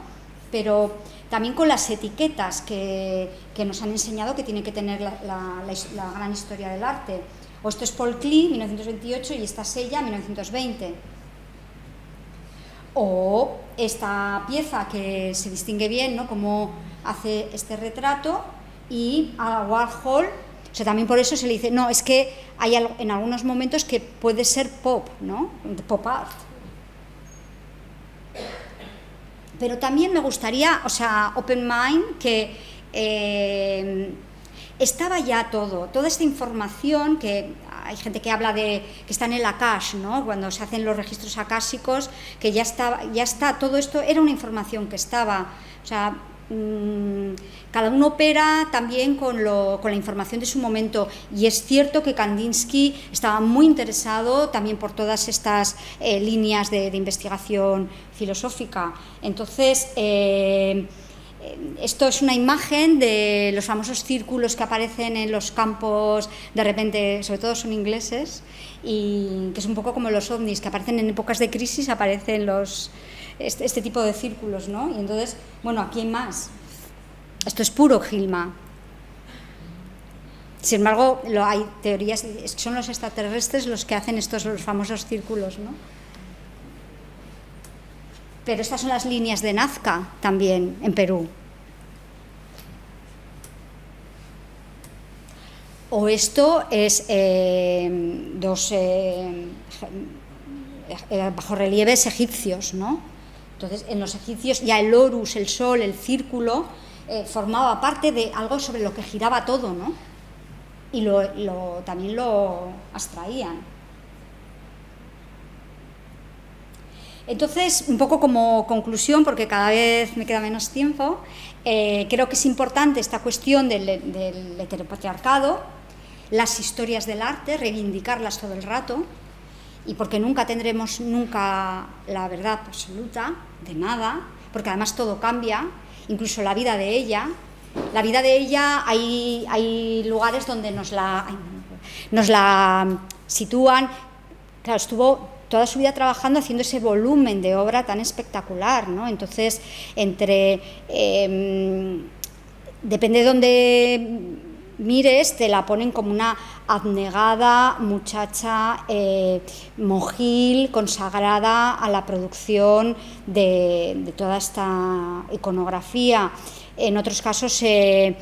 S2: pero también con las etiquetas que nos han enseñado que tiene que tener la gran historia del arte. O esto es Paul Klee, 1928, y esta es ella, 1920. O esta pieza que se distingue bien, ¿no?, cómo hace este retrato, y a Warhol, o sea, también por eso se le dice, no, es que hay en algunos momentos que puede ser pop, ¿no?, pop art. Pero también me gustaría, o sea, open mind, que estaba ya toda esta información, que hay gente que habla de que está en el Akash, ¿no?, cuando se hacen los registros akásicos, que ya está, todo esto era una información que estaba, o sea, cada uno opera también con la información de su momento, y es cierto que Kandinsky estaba muy interesado también por todas estas líneas de investigación filosófica. Entonces, esto es una imagen de los famosos círculos que aparecen en los campos, de repente, sobre todo son ingleses, y que es un poco como los ovnis, que aparecen en épocas de crisis, aparecen este tipo de círculos, ¿no? Y entonces, bueno, aquí hay más. Esto es puro Gilma. Sin embargo, hay teorías, son los extraterrestres los que hacen los famosos círculos, ¿no? Pero estas son las líneas de Nazca también en Perú. O esto es dos bajorrelieves egipcios, ¿no? Entonces, en los egipcios ya el Horus, el sol, el círculo, formaba parte de algo sobre lo que giraba todo, ¿no? Y también lo abstraían. Entonces, un poco como conclusión, porque cada vez me queda menos tiempo, creo que es importante esta cuestión del heteropatriarcado, las historias del arte, reivindicarlas todo el rato, y porque nunca tendremos la verdad absoluta de nada, porque además todo cambia, incluso la vida de ella. La vida de ella hay lugares donde nos la sitúan. Claro, estuvo toda su vida trabajando haciendo ese volumen de obra tan espectacular, ¿no? Entonces, depende de dónde mires, te la ponen como una abnegada muchacha monjil, consagrada a la producción de toda esta iconografía. En otros casos se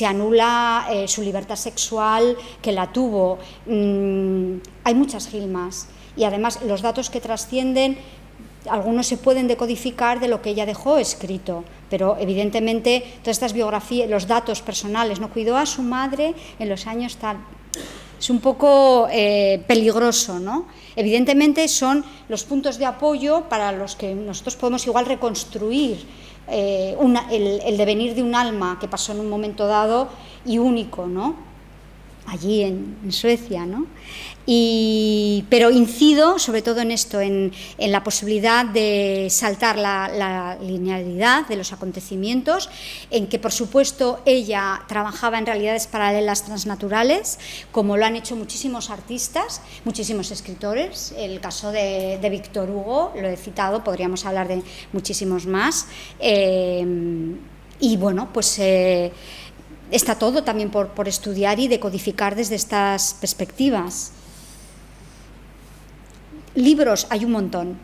S2: anula su libertad sexual, que la tuvo. Hay muchas Gilmas, y además los datos que trascienden, algunos se pueden decodificar de lo que ella dejó escrito, pero evidentemente todas estas biografías, los datos personales, no cuidó a su madre en los años tal, es un poco peligroso, ¿no? Evidentemente son los puntos de apoyo para los que nosotros podemos igual reconstruir el devenir de un alma que pasó en un momento dado y único, ¿no?, allí en Suecia, ¿no? Pero incido sobre todo en esto, en la posibilidad de saltar la linealidad de los acontecimientos, en que por supuesto ella trabajaba en realidades paralelas transnaturales, como lo han hecho muchísimos artistas, muchísimos escritores. El caso de Víctor Hugo, lo he citado, podríamos hablar de muchísimos más, y bueno, pues está todo también por estudiar y decodificar desde estas perspectivas. Libros hay un montón.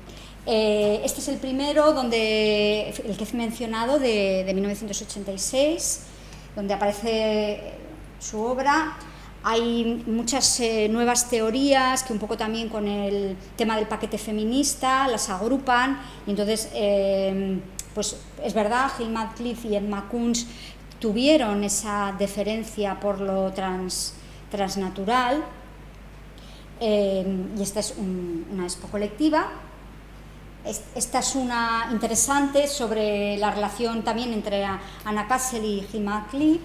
S2: Este es el primero, el que he mencionado, de 1986, donde aparece su obra. Hay muchas nuevas teorías que un poco también con el tema del paquete feminista las agrupan, y entonces pues es verdad, Hilma Cliff y Edma Kunz tuvieron esa deferencia por lo transnatural, y esta es una expo colectiva. Esta es una interesante sobre la relación también entre Anna Cassel y Hilma Cliff.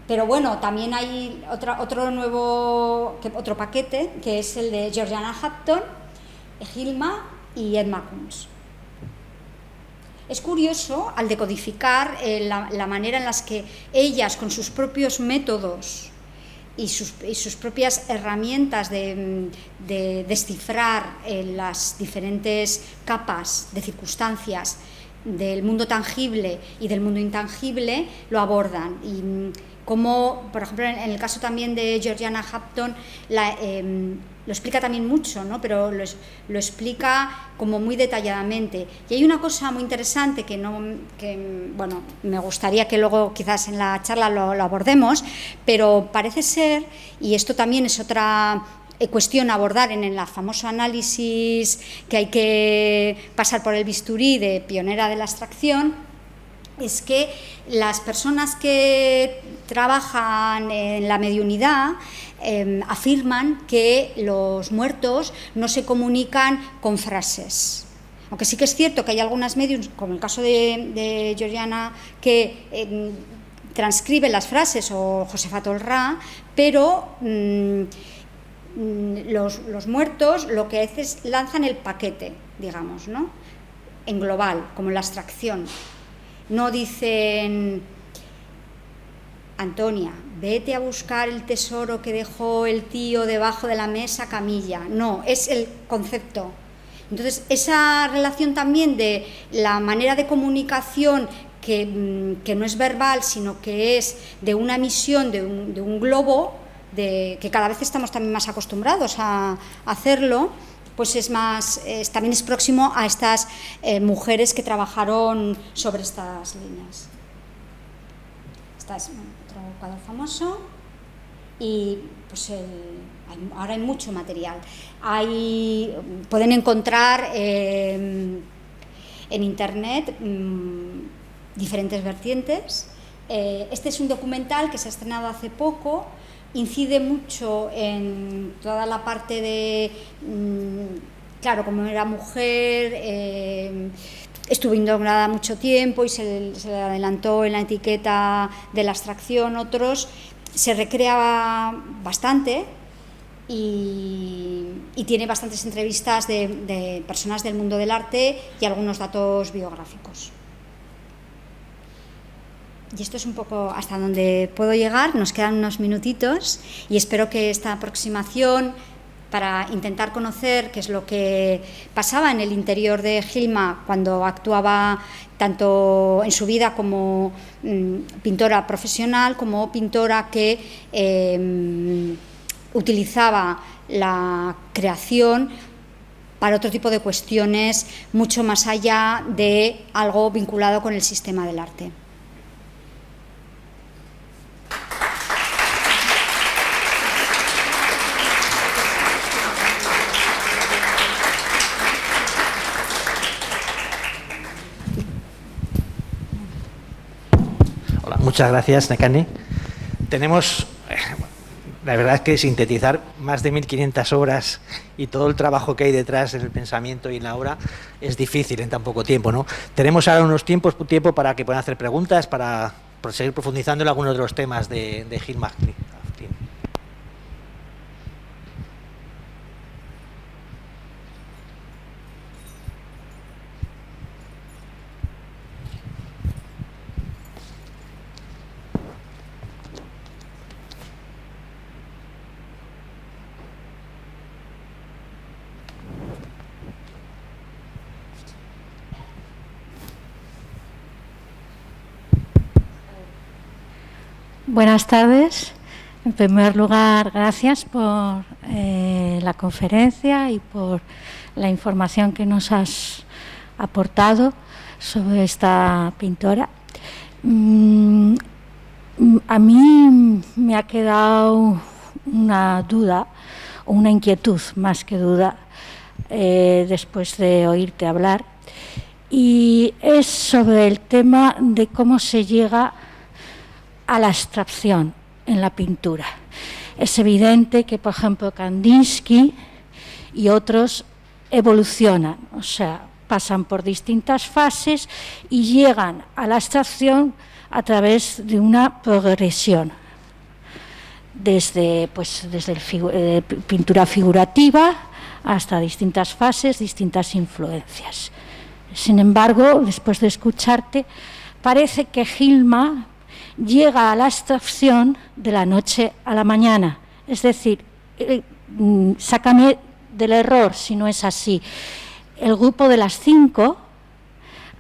S2: Pero bueno, también hay otro paquete, que es el de Georgiana Hampton, Hilma y Edma Kunz. Es curioso, al decodificar la manera en las que ellas, con sus propios métodos y sus propias herramientas de descifrar las diferentes capas de circunstancias del mundo tangible y del mundo intangible lo abordan. Y como, por ejemplo, en el caso también de Georgiana Hampton, lo explica también mucho, ¿no? Pero lo explica como muy detalladamente. Y hay una cosa muy interesante que bueno, me gustaría que luego quizás en la charla lo abordemos, pero parece ser, y esto también es otra cuestión a abordar en el famoso análisis que hay que pasar por el bisturí de pionera de la abstracción, es que las personas que trabajan en la mediunidad afirman que los muertos no se comunican con frases. Aunque sí que es cierto que hay algunas mediums, como el caso de Georgiana, que transcriben las frases, o Josefa Tolrá, pero los muertos lo que hacen es lanzan el paquete, digamos, ¿no? En global, como en la abstracción. No dicen: Antonia, vete a buscar el tesoro que dejó el tío debajo de la mesa Camilla. No, es el concepto. Entonces, esa relación también de la manera de comunicación que no es verbal, sino que es de una emisión de un globo, que cada vez estamos también más acostumbrados a hacerlo, pues también es próximo a estas mujeres que trabajaron sobre estas líneas. Este es otro cuadro famoso y pues ahora hay mucho material. Pueden encontrar en internet diferentes vertientes. Este es un documental que se ha estrenado hace poco. Incide mucho en toda la parte de, claro, como era mujer, estuvo ignorada mucho tiempo y se le adelantó en la etiqueta de la abstracción. Otros se recreaba bastante y tiene bastantes entrevistas de personas del mundo del arte y algunos datos biográficos. Y esto es un poco hasta donde puedo llegar. Nos quedan unos minutitos y espero que esta aproximación, para intentar conocer qué es lo que pasaba en el interior de Gilma cuando actuaba tanto en su vida como pintora profesional, como pintora que utilizaba la creación para otro tipo de cuestiones mucho más allá de algo vinculado con el sistema del arte.
S1: Muchas gracias, Nekane. Tenemos, la verdad es que sintetizar más de 1500 obras y todo el trabajo que hay detrás en el pensamiento y en la obra es difícil en tan poco tiempo, ¿no? Tenemos ahora unos tiempo para que puedan hacer preguntas, para seguir profundizando en algunos de los temas de Gilma.
S3: Buenas tardes. En primer lugar, gracias por la conferencia y por la información que nos has aportado sobre esta pintora. A mí me ha quedado una duda, o una inquietud más que duda, después de oírte hablar, y es sobre el tema de cómo se llega a la abstracción en la pintura. Es evidente que, por ejemplo, Kandinsky y otros evolucionan, o sea, pasan por distintas fases y llegan a la abstracción a través de una progresión, desde pintura figurativa hasta distintas fases, distintas influencias. Sin embargo, después de escucharte, parece que Gilma llega a la abstracción de la noche a la mañana. Es decir, sácame del error si no es así. El grupo de las 5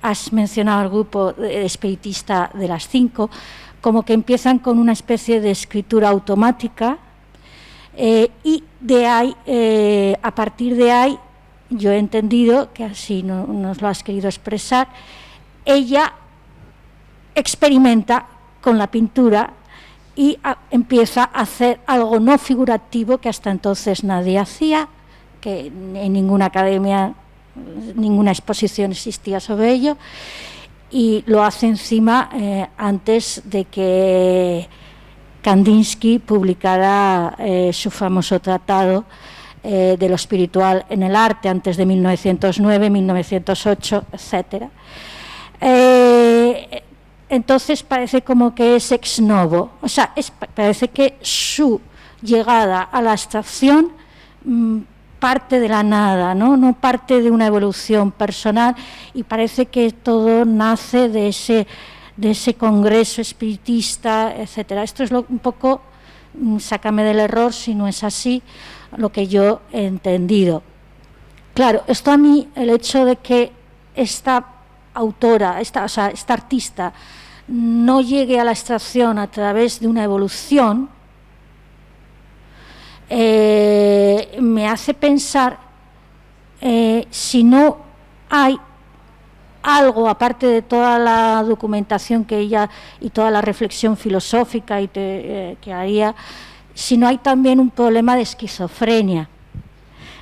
S3: has mencionado el grupo espiritista de las 5, como que empiezan con una especie de escritura automática y de ahí, a partir de ahí, yo he entendido, que así nos lo has querido expresar, ella experimenta con la pintura y empieza a hacer algo no figurativo que hasta entonces nadie hacía, que en ninguna academia, ninguna exposición existía sobre ello, y lo hace encima antes de que Kandinsky publicara su famoso tratado de lo espiritual en el arte, antes de 1909, 1908, etc. Entonces parece como que es ex novo, o sea, parece que su llegada a la abstracción parte de la nada, no parte de una evolución personal, y parece que todo nace de ese congreso espiritista, etcétera. Esto es un poco, sácame del error si no es así, lo que yo he entendido. Claro, esto a mí, el hecho de que esta autora, esta artista, no llegue a la abstracción a través de una evolución, me hace pensar si no hay algo, aparte de toda la documentación que ella y toda la reflexión filosófica que haría, si no hay también un problema de esquizofrenia,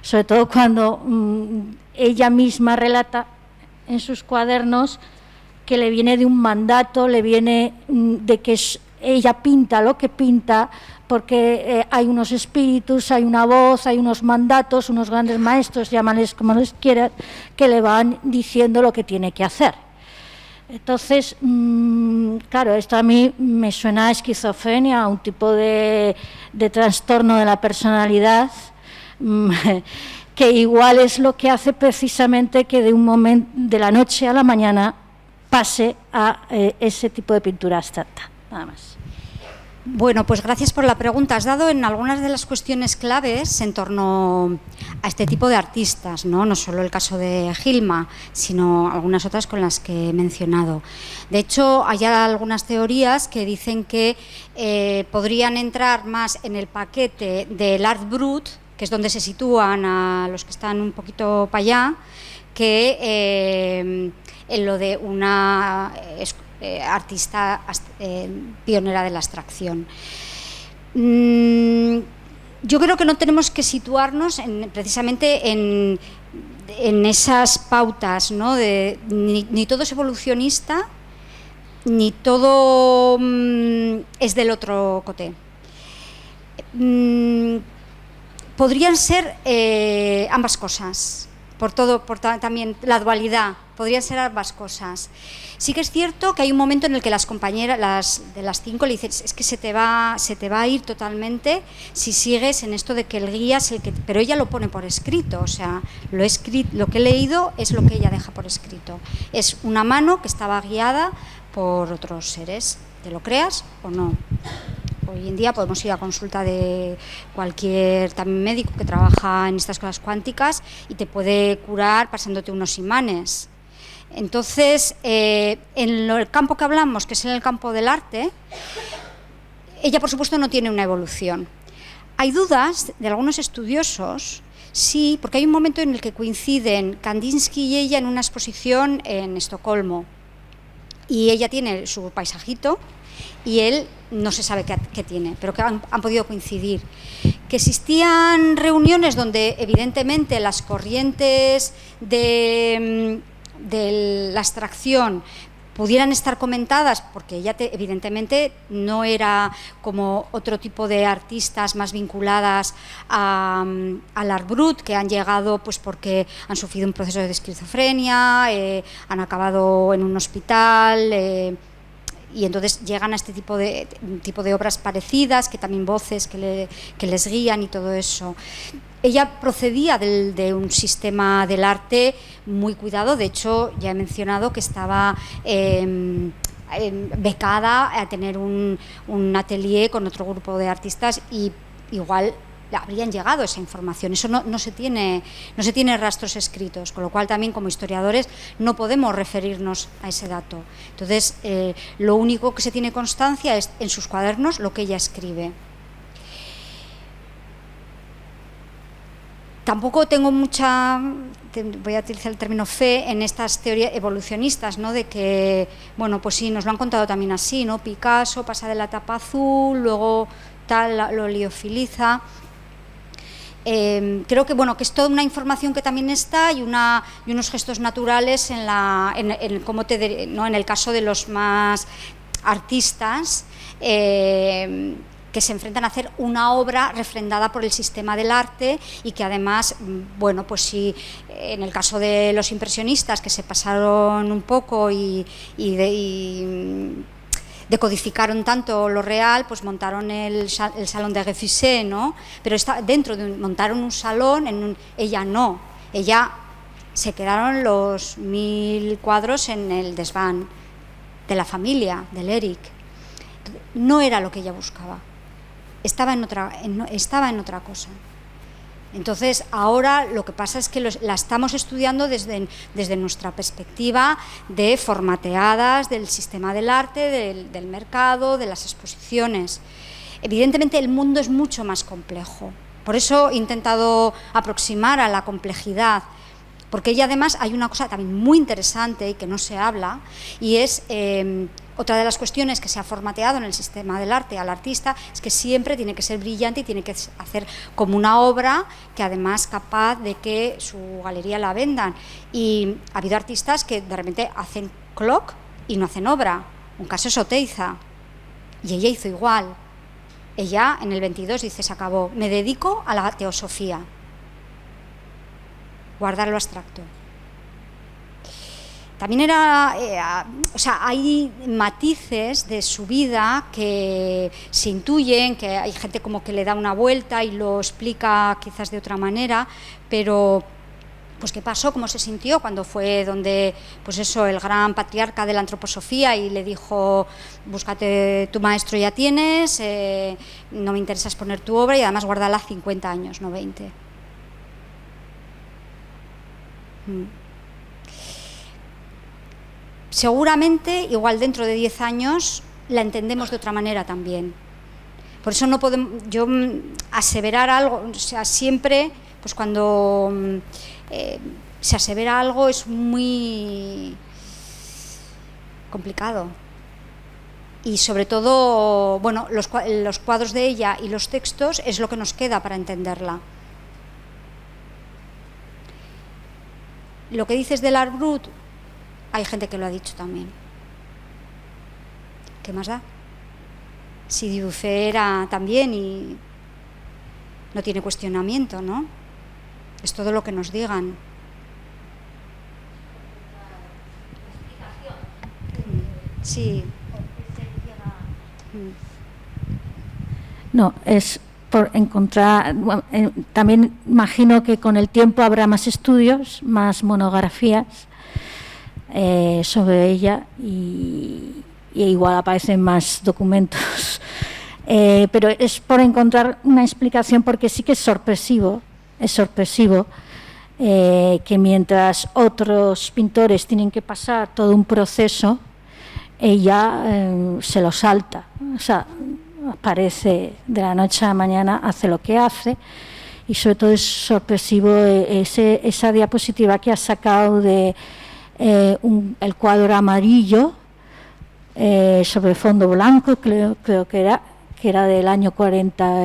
S3: sobre todo cuando ella misma relata en sus cuadernos que le viene de un mandato, le viene de que ella pinta lo que pinta, porque hay unos espíritus, hay una voz, hay unos mandatos, unos grandes maestros, llámales como les quieras, que le van diciendo lo que tiene que hacer. Entonces, claro, esto a mí me suena a esquizofrenia, a un tipo de trastorno de la personalidad, que igual es lo que hace precisamente que de un momento, de la noche a la mañana, pase a ese tipo de pintura abstracta, nada más.
S2: Bueno, pues gracias por la pregunta. Has dado en algunas de las cuestiones claves en torno a este tipo de artistas, no solo el caso de Gilma, sino algunas otras con las que he mencionado. De hecho, hay algunas teorías que dicen que podrían entrar más en el paquete del art brut, que es donde se sitúan a los que están un poquito para allá, que en lo de una artista pionera de la abstracción. Yo creo que no tenemos que situarnos precisamente en esas pautas, ¿no? Ni todo es evolucionista, ni todo es del otro coté. Podrían ser ambas cosas, por también la dualidad, podrían ser ambas cosas. Sí que es cierto que hay un momento en el que las compañeras de las 5 le dicen, es que se te va a ir totalmente si sigues en esto de que el guía es el que... Pero ella lo pone por escrito, o sea, lo que he leído es lo que ella deja por escrito. Es una mano que estaba guiada por otros seres, te lo creas o no. Hoy en día podemos ir a consulta de cualquier también médico que trabaja en estas cosas cuánticas y te puede curar pasándote unos imanes. Entonces, en el campo que hablamos, que es en el campo del arte, ella por supuesto no tiene una evolución. Hay dudas de algunos estudiosos, sí, porque hay un momento en el que coinciden Kandinsky y ella en una exposición en Estocolmo, y ella tiene su paisajito y él no se sabe qué tiene, pero que han podido coincidir. Que existían reuniones donde evidentemente las corrientes de la abstracción pudieran estar comentadas, porque ella evidentemente no era como otro tipo de artistas más vinculadas al art brut, que han llegado pues porque han sufrido un proceso de esquizofrenia, han acabado en un hospital, y entonces llegan a este tipo de obras parecidas, que también voces que les guían y todo eso. Ella procedía de un sistema del arte muy cuidado, de hecho ya he mencionado que estaba becada a tener un atelier con otro grupo de artistas, y igual habrían llegado esa información. Eso no se tiene rastros escritos, con lo cual también como historiadores no podemos referirnos a ese dato. Entonces, lo único que se tiene constancia es en sus cuadernos lo que ella escribe. Tampoco tengo mucha, voy a utilizar el término fe, en estas teorías evolucionistas, ¿no? De que, bueno, pues sí, nos lo han contado también así, ¿no? Picasso pasa de la etapa azul, luego tal, lo liofiliza. Creo que, bueno, que es toda una información que también está y unos gestos naturales en el caso de los más artistas, que se enfrentan a hacer una obra refrendada por el sistema del arte y que además, bueno, pues sí, en el caso de los impresionistas, que se pasaron un poco y decodificaron tanto lo real, pues montaron el Salón de Refusé, ¿no? Pero montaron un salón, ella no, ella se quedaron los 1000 cuadros en el desván de la familia, del Eric. No era lo que ella buscaba. Estaba en otra cosa. Entonces, ahora lo que pasa es que la estamos estudiando desde nuestra perspectiva de formateadas del sistema del arte, del mercado, de las exposiciones. Evidentemente, el mundo es mucho más complejo. Por eso he intentado aproximar a la complejidad, porque ella además hay una cosa también muy interesante y que no se habla, y es otra de las cuestiones que se ha formateado en el sistema del arte al artista, es que siempre tiene que ser brillante y tiene que hacer como una obra que además capaz de que su galería la vendan. Y ha habido artistas que de repente hacen clock y no hacen obra. Un caso es Oteiza, y ella hizo igual. Ella en el 22 dice, se acabó, me dedico a la teosofía, guardar lo abstracto. También hay matices de su vida que se intuyen, que hay gente como que le da una vuelta y lo explica quizás de otra manera, pero pues qué pasó, cómo se sintió cuando fue donde, pues eso, el gran patriarca de la antroposofía y le dijo, búscate tu maestro, ya tienes, no me interesa exponer tu obra y además guárdala 50 años, no 20. Seguramente, igual dentro de 10 años, la entendemos de otra manera también. Por eso no podemos, yo aseverar algo, o sea, siempre, pues cuando se asevera algo es muy complicado. Y sobre todo, bueno, los cuadros de ella y los textos es lo que nos queda para entenderla. Lo que dices del Art Brut, hay gente que lo ha dicho también. ¿Qué más da? Si Dufay era también y no tiene cuestionamiento, ¿no? Es todo lo que nos digan. Sí.
S3: No, es por encontrar, bueno, también imagino que con el tiempo habrá más estudios, más monografías sobre ella y igual aparecen más documentos, pero es por encontrar una explicación, porque sí que es sorpresivo que mientras otros pintores tienen que pasar todo un proceso, ella se lo salta, o sea, aparece de la noche a la mañana, hace lo que hace, y sobre todo es sorpresivo esa diapositiva que ha sacado de el cuadro amarillo sobre fondo blanco, creo que era del año 40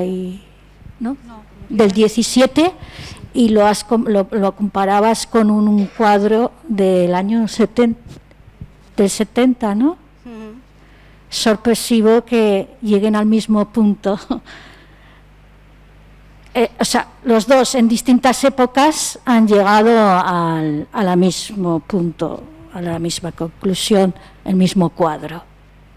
S3: del 17, y lo comparabas con un cuadro del año 70, del 70, ¿no? Sorpresivo que lleguen al mismo punto. O sea, los dos en distintas épocas han llegado al mismo punto, a la misma conclusión, el mismo cuadro.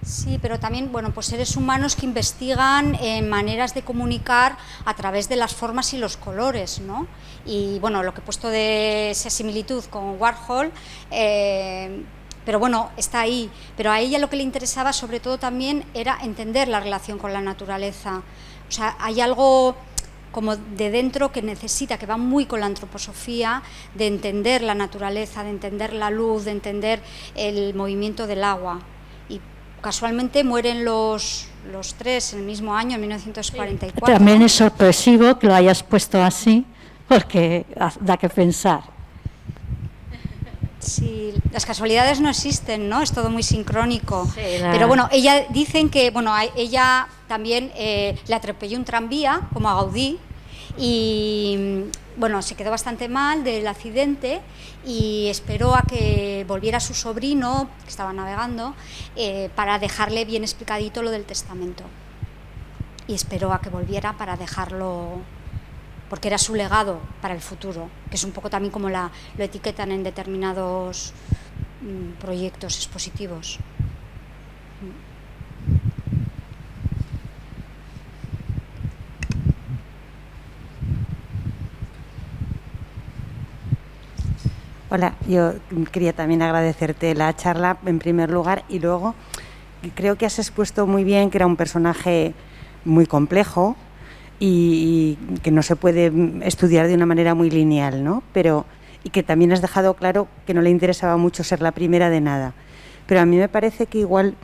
S2: Sí, pero también, bueno, pues seres humanos que investigan maneras de comunicar a través de las formas y los colores, ¿no? Y bueno, lo que he puesto de esa similitud con Warhol, pero bueno, está ahí. Pero a ella lo que le interesaba sobre todo también era entender la relación con la naturaleza. O sea, hay algo como de dentro, que necesita, que va muy con la antroposofía, de entender la naturaleza, de entender la luz, de entender el movimiento del agua. Y casualmente mueren los tres en el mismo año, en 1944.
S3: También es sorpresivo que lo hayas puesto así, porque da que pensar.
S2: Sí, las casualidades no existen, ¿no? Es todo muy sincrónico.
S3: Sí,
S2: Pero bueno, dicen que, bueno, ella también le atropelló un tranvía, como a Gaudí, y bueno, se quedó bastante mal del accidente y esperó a que volviera su sobrino, que estaba navegando, para dejarle bien explicadito lo del testamento. Y esperó a que volviera para dejarlo, porque era su legado para el futuro, que es un poco también como lo etiquetan en determinados proyectos expositivos.
S4: Hola, yo quería también agradecerte la charla en primer lugar y luego creo que has expuesto muy bien que era un personaje muy complejo y que no se puede estudiar de una manera muy lineal, ¿no? Y que también has dejado claro que no le interesaba mucho ser la primera de nada. Pero a mí me parece que igual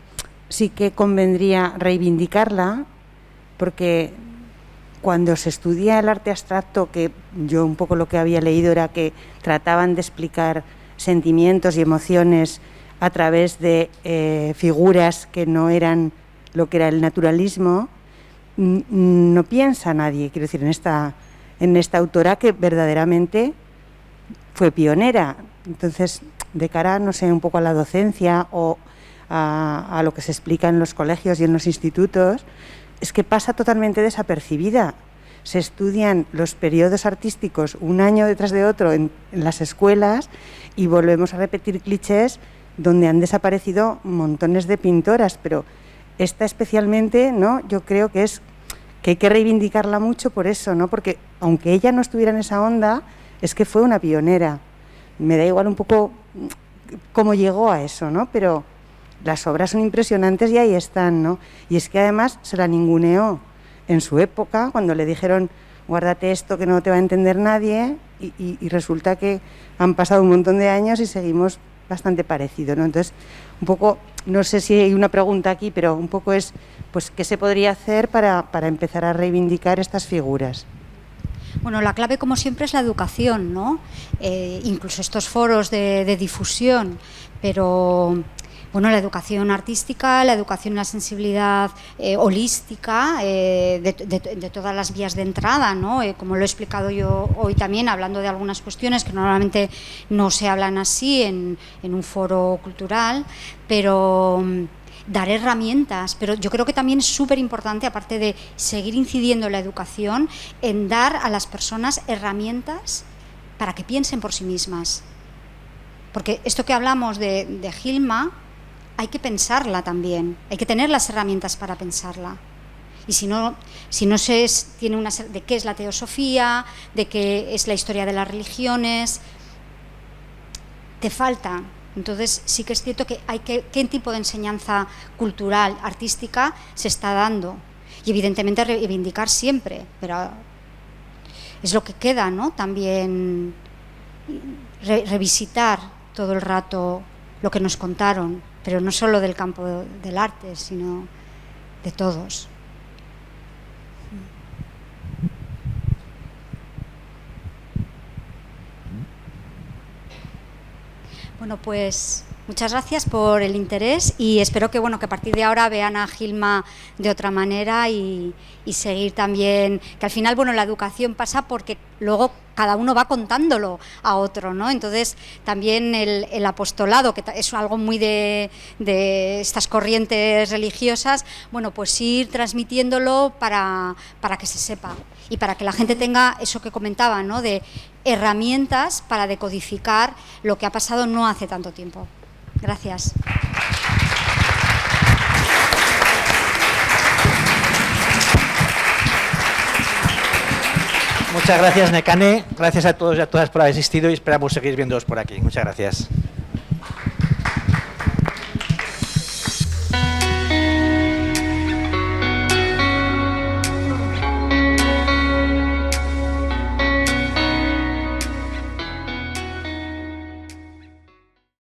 S4: sí que convendría reivindicarla, porque cuando se estudia el arte abstracto, que yo un poco lo que había leído era que trataban de explicar sentimientos y emociones a través de figuras que no eran lo que era el naturalismo, no piensa nadie, quiero decir, en esta autora que verdaderamente fue pionera. Entonces, de cara, no sé, un poco a la docencia o a lo que se explica en los colegios y en los institutos, es que pasa totalmente desapercibida. Se estudian los periodos artísticos un año detrás de otro en las escuelas y volvemos a repetir clichés donde han desaparecido montones de pintoras, pero esta especialmente, ¿no? Yo creo que hay que reivindicarla mucho por eso, ¿no? Porque aunque ella no estuviera en esa onda, es que fue una pionera. Me da igual un poco cómo llegó a eso, ¿no? Pero las obras son impresionantes y ahí están, ¿no? Y es que además se la ninguneó en su época, cuando le dijeron guárdate esto que no te va a entender nadie, y resulta que han pasado un montón de años y seguimos bastante parecido, ¿no? Entonces, un poco, no sé si hay una pregunta aquí, pero un poco es, pues, ¿qué se podría hacer para empezar a reivindicar estas figuras?
S2: Bueno, la clave, como siempre, es la educación, ¿no? Incluso estos foros de difusión, pero bueno, la educación artística, la educación en la sensibilidad holística de todas las vías de entrada, ¿no? Como lo he explicado yo hoy también, hablando de algunas cuestiones que normalmente no se hablan así en un foro cultural, pero dar herramientas, pero yo creo que también es súper importante, aparte de seguir incidiendo en la educación, en dar a las personas herramientas para que piensen por sí mismas. Porque esto que hablamos de Gilma, hay que pensarla también, hay que tener las herramientas para pensarla. Y si no se tiene una de qué es la teosofía, de qué es la historia de las religiones, te falta. Entonces sí que es cierto que qué tipo de enseñanza cultural, artística se está dando. Y evidentemente reivindicar siempre, pero es lo que queda, ¿no? También revisitar todo el rato lo que nos contaron, pero no solo del campo del arte, sino de todos. Bueno, pues muchas gracias por el interés y espero que, bueno, que a partir de ahora vean a Gilma de otra manera y seguir también, que al final, bueno, la educación pasa porque luego cada uno va contándolo a otro, ¿no? Entonces también el apostolado, que es algo muy de estas corrientes religiosas, bueno, pues ir transmitiéndolo para que se sepa y para que la gente tenga eso que comentaba, ¿no? De herramientas para decodificar lo que ha pasado no hace tanto tiempo. Gracias.
S1: Muchas gracias, Nekane. Gracias a todos y a todas por haber asistido y esperamos seguir viéndoos por aquí. Muchas gracias.